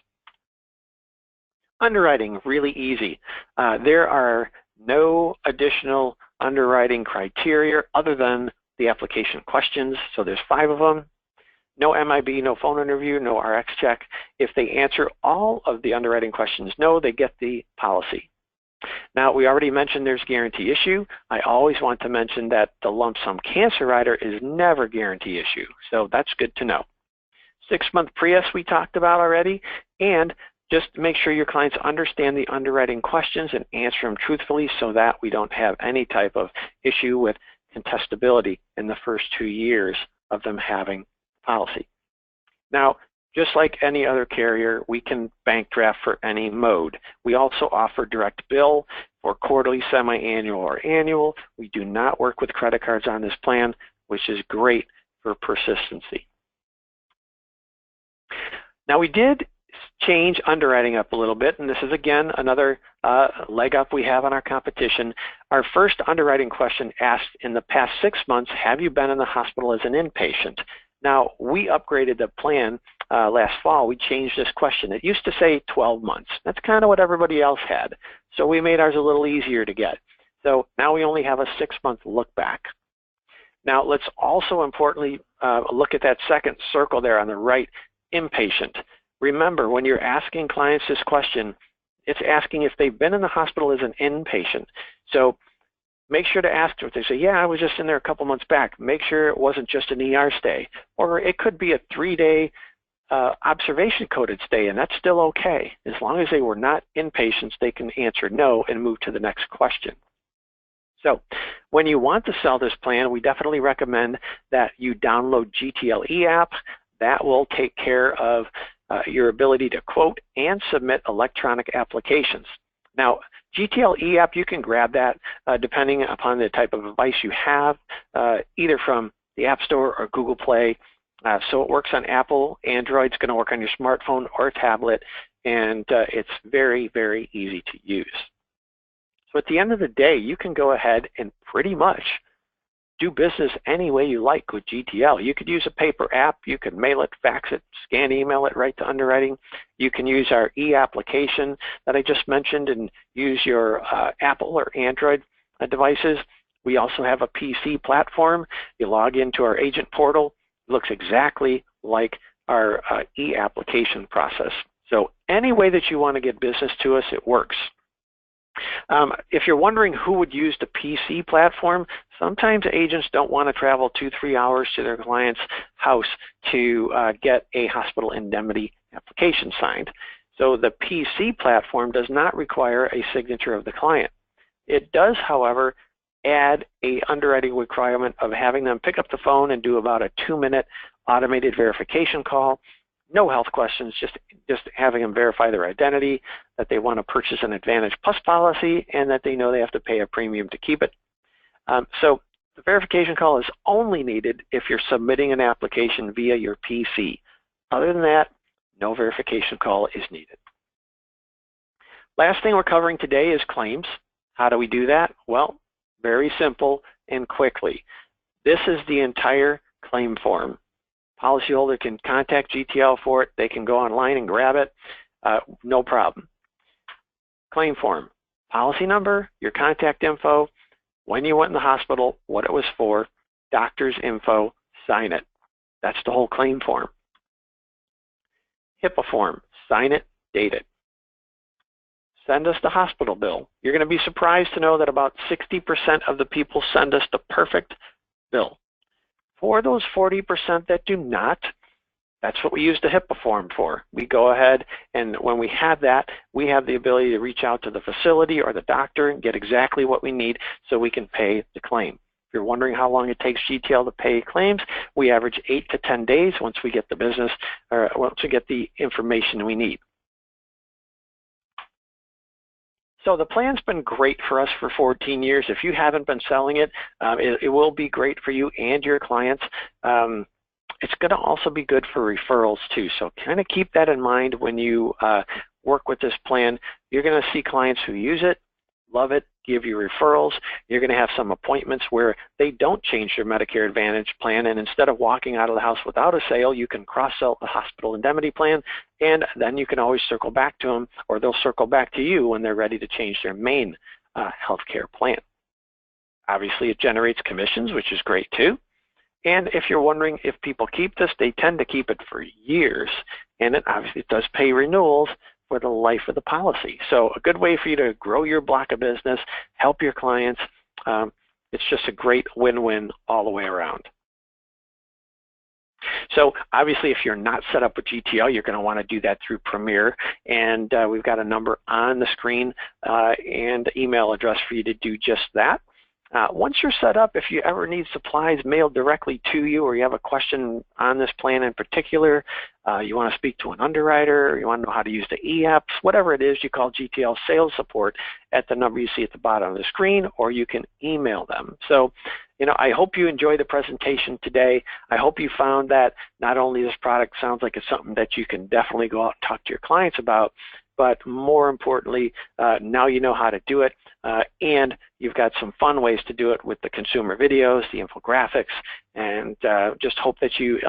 Underwriting, really easy. There are no additional underwriting criteria other than the application questions. So there's 5 of them. No MIB, no phone interview, no RX check. If they answer all of the underwriting questions no, they get the policy. Now, we already mentioned there's guarantee issue. I always want to mention that the lump sum cancer rider is never guarantee issue. So that's good to know. 6-month Prius we talked about already. And just make sure your clients understand the underwriting questions and answer them truthfully so that we don't have any type of issue with contestability in the first 2 years of them having policy. Now, just like any other carrier, we can bank draft for any mode. We also offer direct bill for quarterly, semi-annual, or annual. We do not work with credit cards on this plan, which is great for persistency. Now, we did change underwriting up a little bit, and this is again another leg up we have on our competition. Our first underwriting question asked, in the past 6 months, have you been in the hospital as an inpatient? Now, we upgraded the plan last fall. We changed this question. It used to say 12 months. That's kind of what everybody else had. So we made ours a little easier to get. So now we only have a 6-month look back. Now, let's also importantly look at that second circle there on the right, inpatient. Remember, when you're asking clients this question, it's asking if they've been in the hospital as an inpatient. So make sure to ask them if they say, yeah, I was just in there a couple months back. Make sure it wasn't just an ER stay. Or it could be a 3-day observation coded stay, and that's still okay. As long as they were not inpatients, they can answer no and move to the next question. So when you want to sell this plan, we definitely recommend that you download GTLE app. That will take care of your ability to quote and submit electronic applications. Now, GTLE app, you can grab that depending upon the type of device you have, either from the App Store or Google Play. So it works on Apple, Android. It's going to work on your smartphone or tablet, and it's very, very easy to use. So at the end of the day, you can go ahead and pretty much do business any way you like with GTL. You could use a paper app. You could mail it, fax it, scan, email it right to underwriting. You can use our e-application that I just mentioned and use your Apple or Android devices. We also have a PC platform. You log into our agent portal. It looks exactly like our e-application process. So any way that you want to get business to us, it works. If you're wondering who would use the PC platform, sometimes agents don't want to travel 2-3 hours to their client's house to get a hospital indemnity application signed. So the PC platform does not require a signature of the client. It does, however, add a underwriting requirement of having them pick up the phone and do about a 2-minute automated verification call. No health questions, just having them verify their identity, that they want to purchase an Advantage Plus policy, and that they know they have to pay a premium to keep it. So the verification call is only needed if you're submitting an application via your PC. Other than that, no verification call is needed. Last thing we're covering today is claims. How do we do that? Well, very simple and quickly. This is the entire claim form. Policyholder can contact GTL for it. They can go online and grab it. No problem. Claim form, policy number, your contact info, when you went in the hospital, what it was for, doctor's info, sign it. That's the whole claim form. HIPAA form, sign it, date it. Send us the hospital bill. You're going to be surprised to know that about 60% of the people send us the perfect bill. For those 40% that do not, That's what we use the HIPAA form for. We go ahead, and when we have that, we have the ability to reach out to the facility or the doctor and get exactly what we need so we can pay the claim. If you're wondering how long it takes GTL to pay claims, we average 8 to 10 days once we get the business, or once we get the information we need. So the plan's been great for us for 14 years. If you haven't been selling it, it will be great for you and your clients. It's going to also be good for referrals too. So kind of keep that in mind when you work with this plan. You're going to see clients who use it, love it, give you referrals. You're going to have some appointments where they don't change their Medicare Advantage plan, and instead of walking out of the house without a sale, you can cross-sell the hospital indemnity plan, and then you can always circle back to them, or they'll circle back to you when they're ready to change their main healthcare plan. Obviously, it generates commissions, which is great too. And if you're wondering if people keep this, they tend to keep it for years, and it obviously does pay renewals for the life of the policy. So a good way for you to grow your block of business, help your clients. It's just a great win-win all the way around. So obviously, if you're not set up with GTL, you're going to want to do that through Premier, and we've got a number on the screen and email address for you to do just that. Once you're set up, if you ever need supplies mailed directly to you, or you have a question on this plan in particular, you want to speak to an underwriter, or you want to know how to use the e-apps, whatever it is, you call GTL sales support at the number you see at the bottom of the screen, or you can email them. So, I hope you enjoyed the presentation today. I hope you found that not only this product sounds like it's something that you can definitely go out and talk to your clients about, but more importantly, now you know how to do it, and you've got some fun ways to do it with the consumer videos, the infographics, and just hope that you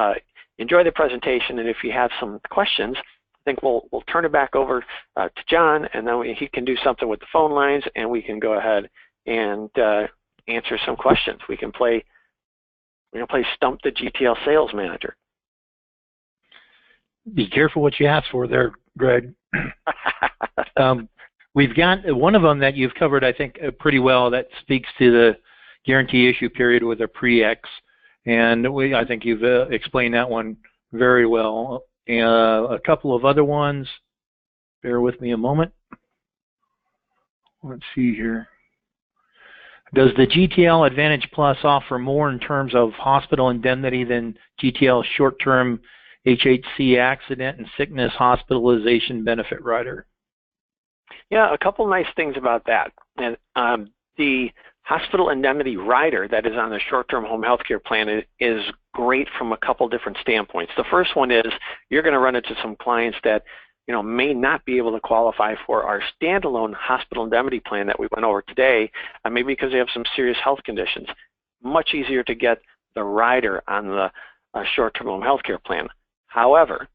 enjoy the presentation. And if you have some questions, I think we'll turn it back over to John, and then he can do something with the phone lines, and we can go ahead and answer some questions. We're going to play Stump the GTL Sales Manager. Be careful what you ask for there, Greg. We've got one of them that you've covered, I think, pretty well, that speaks to the guarantee issue period with a pre-X, and I think you've explained that one very well. A couple of other ones, bear with me a moment. Let's see here. Does the GTL Advantage Plus offer more in terms of hospital indemnity than GTL short-term HHC accident and sickness hospitalization benefit rider? Yeah, a couple nice things about that. And the hospital indemnity rider that is on the short-term home health care plan is great from a couple different standpoints. The first one is you're going to run into some clients that may not be able to qualify for our standalone hospital indemnity plan that we went over today, maybe because they have some serious health conditions. Much easier to get the rider on the short-term home health care plan. However,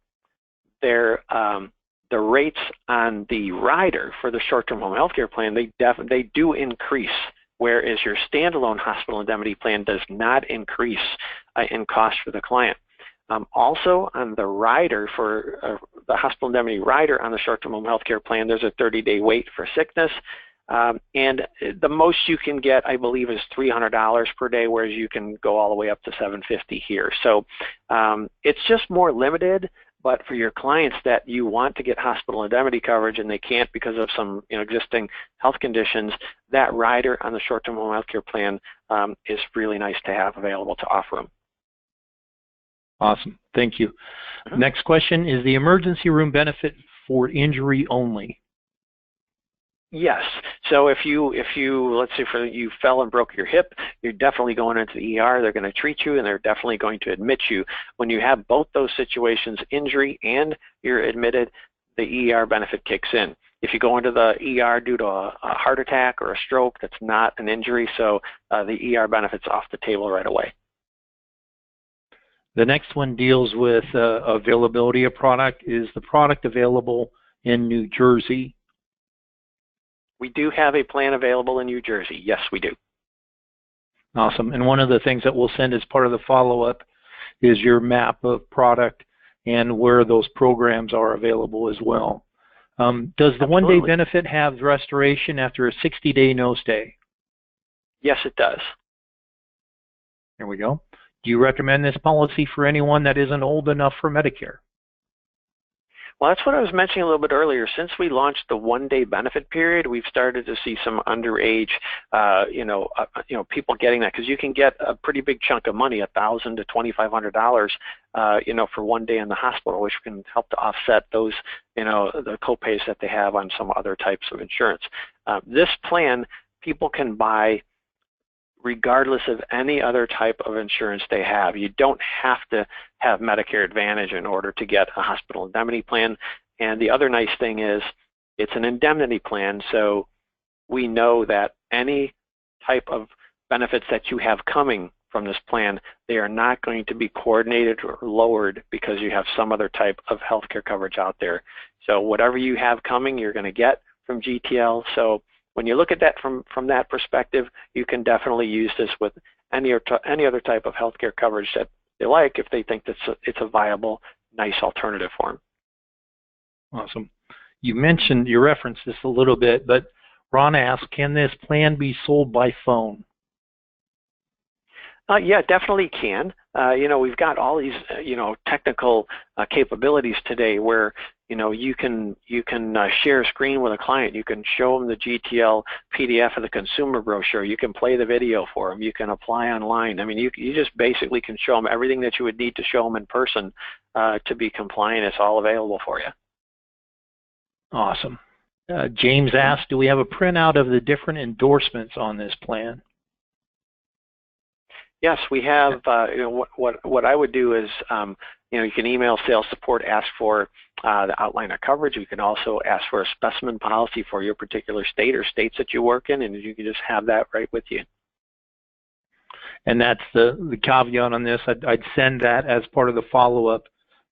the rates on the rider for the short-term home health care plan, they do increase, whereas your standalone hospital indemnity plan does not increase in cost for the client. Also, on the rider for the hospital indemnity rider on the short-term home health care plan, there's a 30-day wait for sickness. And the most you can get, I believe, is $300 per day, whereas you can go all the way up to $750 here. So it's just more limited, but for your clients that you want to get hospital indemnity coverage and they can't because of some existing health conditions, that rider on the short-term home health care plan is really nice to have available to offer them. Awesome. Thank you. Next question, is the emergency room benefit for injury only? Yes. So if you let's say you fell and broke your hip, you're definitely going into the ER. They're going to treat you, and they're definitely going to admit you. When you have both those situations, injury and you're admitted, the ER benefit kicks in. If you go into the ER due to a heart attack or a stroke, that's not an injury, so the ER benefit's off the table right away. The next one deals with availability of product. Is the product available in New Jersey? We do have a plan available in New Jersey. Yes, we do. Awesome. And one of the things that we'll send as part of the follow-up is your map of product and where those programs are available as well. Does the one-day benefit have restoration after a 60-day no-stay? Yes, it does. There we go. Do you recommend this policy for anyone that isn't old enough for Medicare? Well, that's what I was mentioning a little bit earlier. Since we launched the one-day benefit period, we've started to see some underage, people getting that, because you can get a pretty big chunk of money, $1,000 to $2,500, for one day in the hospital, which can help to offset those, the copays that they have on some other types of insurance. This plan, people can buy regardless of any other type of insurance they have. You don't have to have Medicare Advantage in order to get a hospital indemnity plan. And the other nice thing is it's an indemnity plan, so we know that any type of benefits that you have coming from this plan, they are not going to be coordinated or lowered because you have some other type of healthcare coverage out there. So whatever you have coming, you're going to get from GTL. So when you look at that from that perspective, you can definitely use this with any other type of healthcare coverage that they like, if they think it's a viable, nice alternative for them. Awesome. You referenced this a little bit, but Ron asked, can this plan be sold by phone? Yeah, definitely can. We've got all these, technical capabilities today where, you can share a screen with a client. You can show them the GTL PDF of the consumer brochure. You can play the video for them. You can apply online. I mean, you just basically can show them everything that you would need to show them in person to be compliant. It's all available for you. Awesome. James asked, do we have a printout of the different endorsements on this plan? Yes, we have. What I would do is, you can email sales support, ask for the outline of coverage. You can also ask for a specimen policy for your particular state or states that you work in, and you can just have that right with you. And that's the caveat on this. I'd send that as part of the follow-up,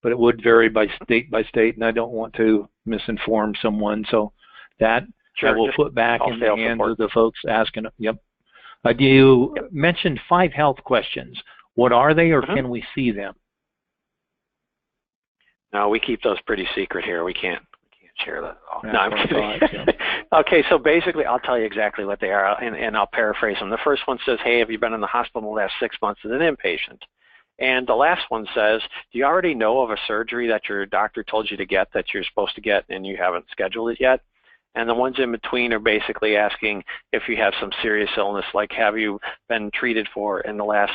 but it would vary by state, and I don't want to misinform someone. So that I will put back in the hands of the folks asking. Yep. You mentioned 5 health questions. What are they, or can we see them? No, we keep those pretty secret here. We can't share that. No, I'm kidding. Okay, so basically, I'll tell you exactly what they are, and I'll paraphrase them. The first one says, hey, have you been in the hospital in the last 6 months as an inpatient? And the last one says, do you already know of a surgery that your doctor told you to get that you're supposed to get and you haven't scheduled it yet? And the ones in between are basically asking if you have some serious illness, like have you been treated for in the last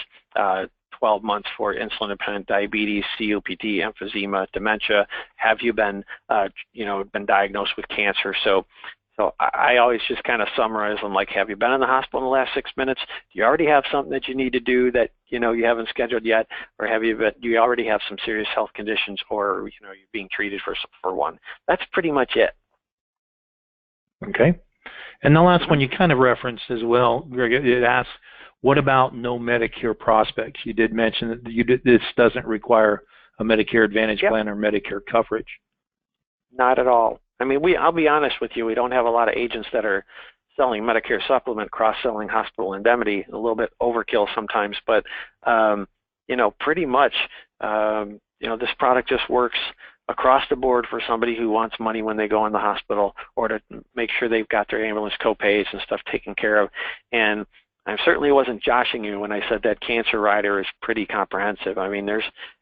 12 months for insulin-dependent diabetes, COPD, emphysema, dementia? Have you been, been diagnosed with cancer? So I always just kind of summarize them like, have you been in the hospital in the last 6 minutes? Do you already have something that you need to do that, you haven't scheduled yet? Or do you already have some serious health conditions, or, you're being treated for one? That's pretty much it. Okay. And the last one you kind of referenced as well, Greg, it asks, what about no Medicare prospects? You did mention that this doesn't require a Medicare Advantage plan or Medicare coverage. Not at all. I mean, I'll be honest with you, we don't have a lot of agents that are selling Medicare supplement, cross-selling hospital indemnity, a little bit overkill sometimes, but, pretty much, this product just works across the board for somebody who wants money when they go in the hospital, or to make sure they've got their ambulance copays and stuff taken care of. And I certainly wasn't joshing you when I said that cancer rider is pretty comprehensive. I mean,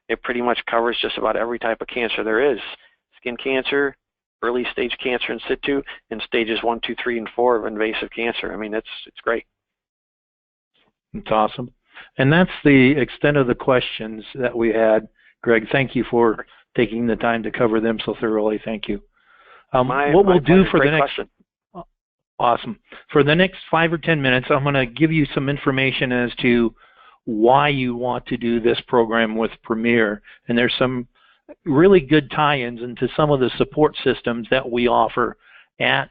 it pretty much covers just about every type of cancer there is: skin cancer, early stage cancer in situ, and stages 1, 2, 3, and 4 of invasive cancer. I mean, it's great. It's awesome. And that's the extent of the questions that we had. Greg, thank you for taking the time to cover them so thoroughly. Thank you. What we'll do for the next Awesome. For the next 5 or 10 minutes, I'm going to give you some information as to why you want to do this program with Premier. And there's some really good tie-ins into some of the support systems that we offer at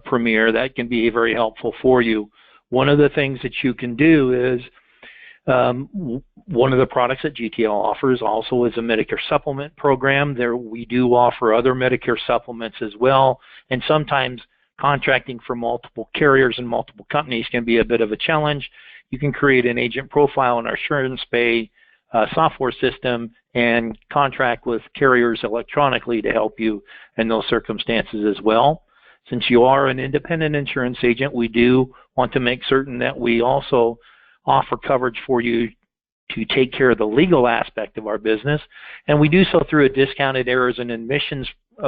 Premier that can be very helpful for you. One of the things that you can do is one of the products that GTL offers also is a Medicare supplement program. There we do offer other Medicare supplements as well, and sometimes contracting for multiple carriers and multiple companies can be a bit of a challenge. You can create an agent profile in our SurancePay software system and contract with carriers electronically to help you in those circumstances as well. Since you are an independent insurance agent, we do want to make certain that we also offer coverage for you to take care of the legal aspect of our business. And we do so through a discounted errors and admissions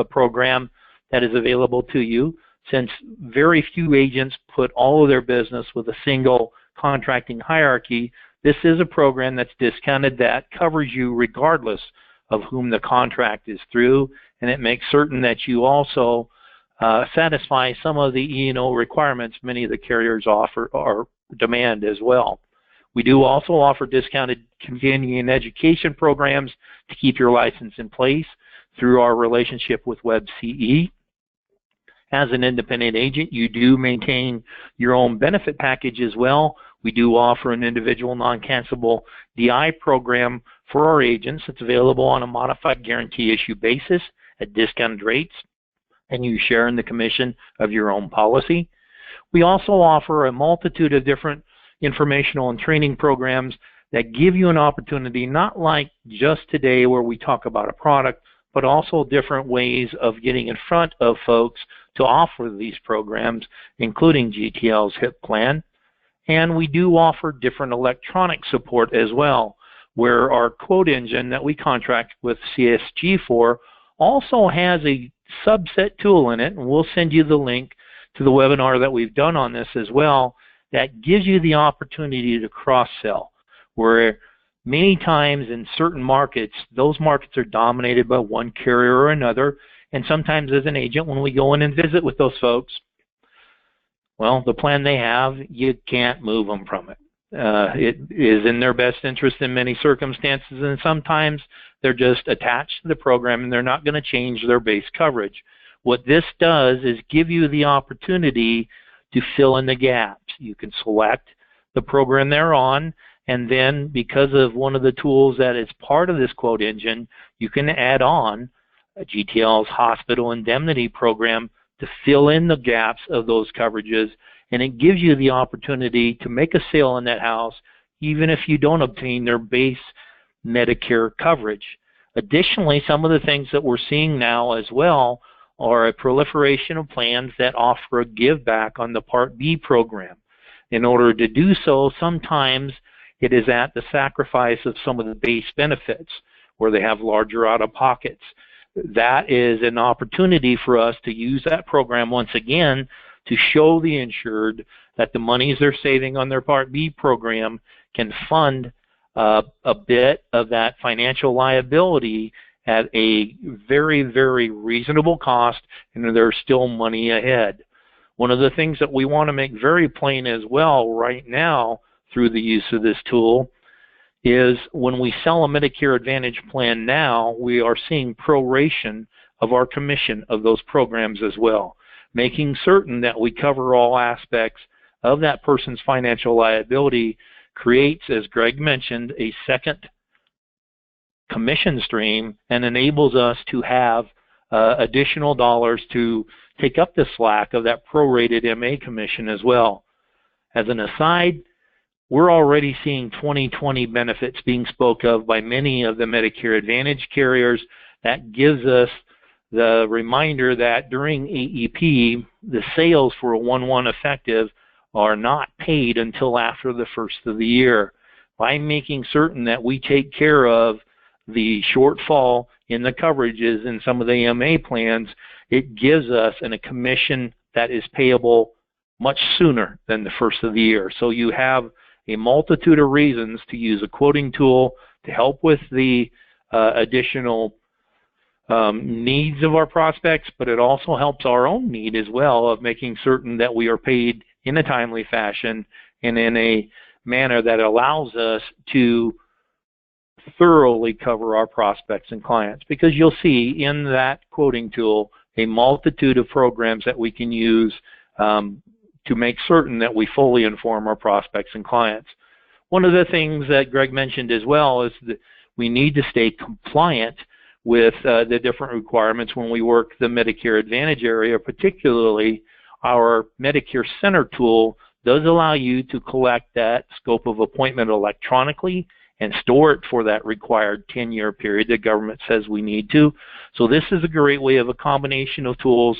program that is available to you, since very few agents put all of their business with a single contracting hierarchy. This is a program that's discounted that covers you regardless of whom the contract is through, and it makes certain that you also satisfy some of the E&O requirements many of the carriers offer or demand as well. We do also offer discounted continuing education programs to keep your license in place through our relationship with WebCE. As an independent agent, you do maintain your own benefit package as well. We do offer an individual non-cancelable DI program for our agents. It's available on a modified guarantee issue basis at discounted rates, and you share in the commission of your own policy. We also offer a multitude of different informational and training programs that give you an opportunity, not like just today where we talk about a product, but also different ways of getting in front of folks to offer these programs, including GTL's HIP plan. And we do offer different electronic support as well, where our quote engine that we contract with CSG for also has a subset tool in it, and we'll send you the link to the webinar that we've done on this as well, that gives you the opportunity to cross-sell, where many times in certain markets, those markets are dominated by one carrier or another, and sometimes as an agent, when we go in and visit with those folks, well, the plan they have, you can't move them from it. It is in their best interest in many circumstances, and sometimes they're just attached to the program and they're not going to change their base coverage. What this does is give you the opportunity to fill in the gaps. You can select the program they're on, and then because of one of the tools that is part of this quote engine, you can add on GTL's hospital indemnity program to fill in the gaps of those coverages, and it gives you the opportunity to make a sale in that house even if you don't obtain their base Medicare coverage. Additionally, some of the things that we're seeing now as well are a proliferation of plans that offer a give back on the Part B program. In order to do so, sometimes it is at the sacrifice of some of the base benefits where they have larger out-of-pockets. That is an opportunity for us to use that program once again to show the insured that the monies they're saving on their Part B program can fund a bit of that financial liability at a very, very reasonable cost, and there's still money ahead. One of the things that we want to make very plain as well right now through the use of this tool is when we sell a Medicare Advantage plan now, we are seeing proration of our commission of those programs as well, making certain that we cover all aspects of that person's financial liability creates, as Greg mentioned, a second commission stream and enables us to have additional dollars to take up the slack of that prorated MA commission as well. As an aside, we're already seeing 2020 benefits being spoke of by many of the Medicare Advantage carriers. That gives us the reminder that during AEP, the sales for a 1/1 effective are not paid until after the first of the year. By making certain that we take care of the shortfall in the coverages in some of the MA plans, it gives us a commission that is payable much sooner than the first of the year. So you have a multitude of reasons to use a quoting tool to help with the additional needs of our prospects, but it also helps our own need as well of making certain that we are paid in a timely fashion and in a manner that allows us to thoroughly cover our prospects and clients. Because you'll see in that quoting tool a multitude of programs that we can use to make certain that we fully inform our prospects and clients. One of the things that Greg mentioned as well is that we need to stay compliant with the different requirements when we work the Medicare Advantage area. Particularly, our Medicare Center tool does allow you to collect that scope of appointment electronically and store it for that required 10-year period the government says we need to. So this is a great way of a combination of tools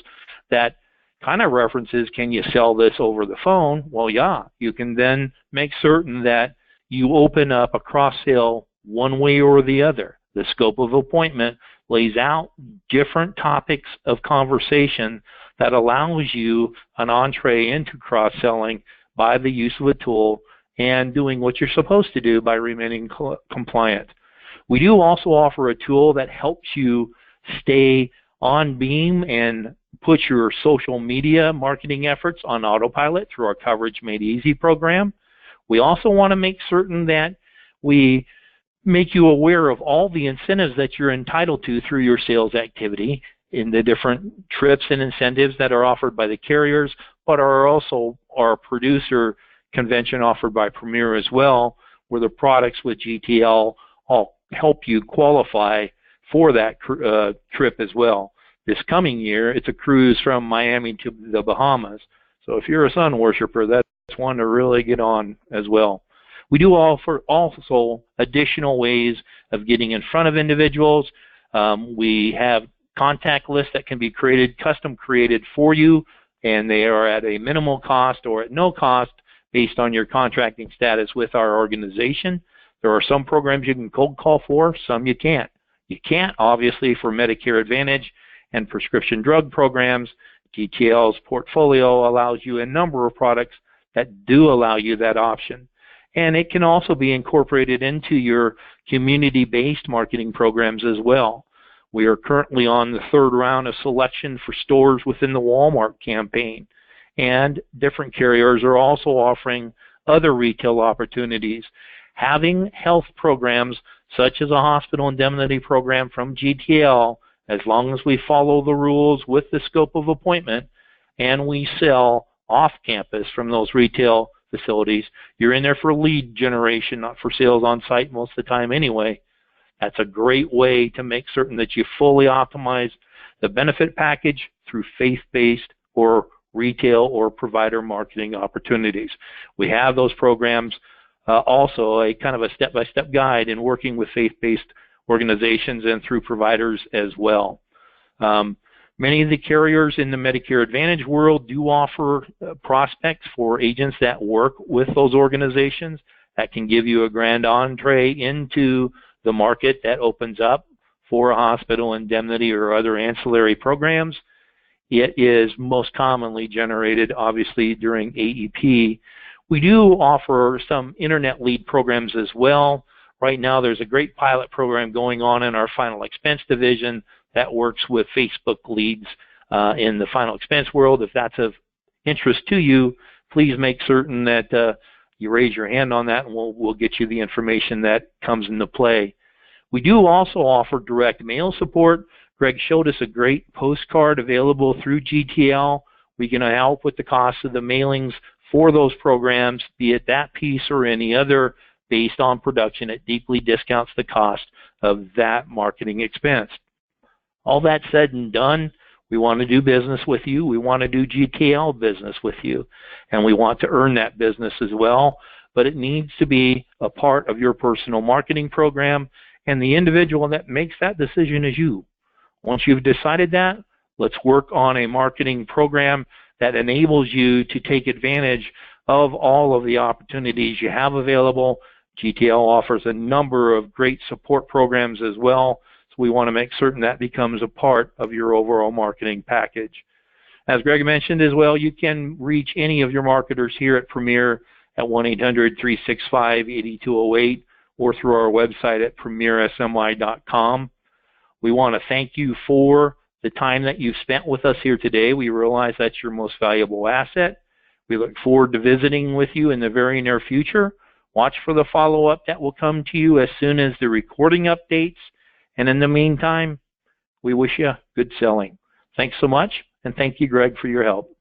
that kind of references, can you sell this over the phone? Well, yeah, you can then make certain that you open up a cross-sale one way or the other. The scope of appointment lays out different topics of conversation that allows you an entree into cross-selling by the use of a tool and doing what you're supposed to do by remaining compliant. We do also offer a tool that helps you stay on beam and put your social media marketing efforts on autopilot through our Coverage Made Easy program. We also want to make certain that we make you aware of all the incentives that you're entitled to through your sales activity in the different trips and incentives that are offered by the carriers, but are also our producer convention offered by Premier as well, where the products with GTL all help you qualify for that trip as well. This coming year, it's a cruise from Miami to the Bahamas. So if you're a sun worshiper, that's one to really get on as well. We do offer also additional ways of getting in front of individuals. We have contact lists that can be created, custom created for you, and they are at a minimal cost or at no cost based on your contracting status with our organization. There are some programs you can cold call for, some you can't. You can't, obviously, for Medicare Advantage and prescription drug programs. GTL's portfolio allows you a number of products that do allow you that option. And it can also be incorporated into your community-based marketing programs as well. We are currently on the third round of selection for stores within the Walmart campaign. And different carriers are also offering other retail opportunities. Having health programs such as a hospital indemnity program from GTL, as long as we follow the rules with the scope of appointment and we sell off campus from those retail facilities, you're in there for lead generation, not for sales on site most of the time anyway. That's a great way to make certain that you fully optimize the benefit package through faith-based or retail or provider marketing opportunities. We have those programs, also a kind of a step-by-step guide in working with faith-based organizations and through providers as well. Many of the carriers in the Medicare Advantage world do offer prospects for agents that work with those organizations that can give you a grand entree into the market that opens up for a hospital indemnity or other ancillary programs. It is most commonly generated, obviously, during AEP. We do offer some internet lead programs as well. Right now, there's a great pilot program going on in our final expense division that works with Facebook leads in the final expense world. If that's of interest to you, please make certain that you raise your hand on that, and we'll get you the information that comes into play. We do also offer direct mail support. Greg showed us a great postcard available through GTL. We can help with the cost of the mailings for those programs, be it that piece or any other, based on production. It deeply discounts the cost of that marketing expense. All that said and done, we want to do business with you. We want to do GTL business with you, and we want to earn that business as well, but it needs to be a part of your personal marketing program, and the individual that makes that decision is you. Once you've decided that, let's work on a marketing program that enables you to take advantage of all of the opportunities you have available. GTL offers a number of great support programs as well, so we want to make certain that becomes a part of your overall marketing package. As Greg mentioned as well, you can reach any of your marketers here at Premier at 1-800-365-8208 or through our website at premiersmi.com. We want to thank you for the time that you've spent with us here today. We realize that's your most valuable asset. We look forward to visiting with you in the very near future. Watch for the follow-up that will come to you as soon as the recording updates. And in the meantime, we wish you good selling. Thanks so much, and thank you, Greg, for your help.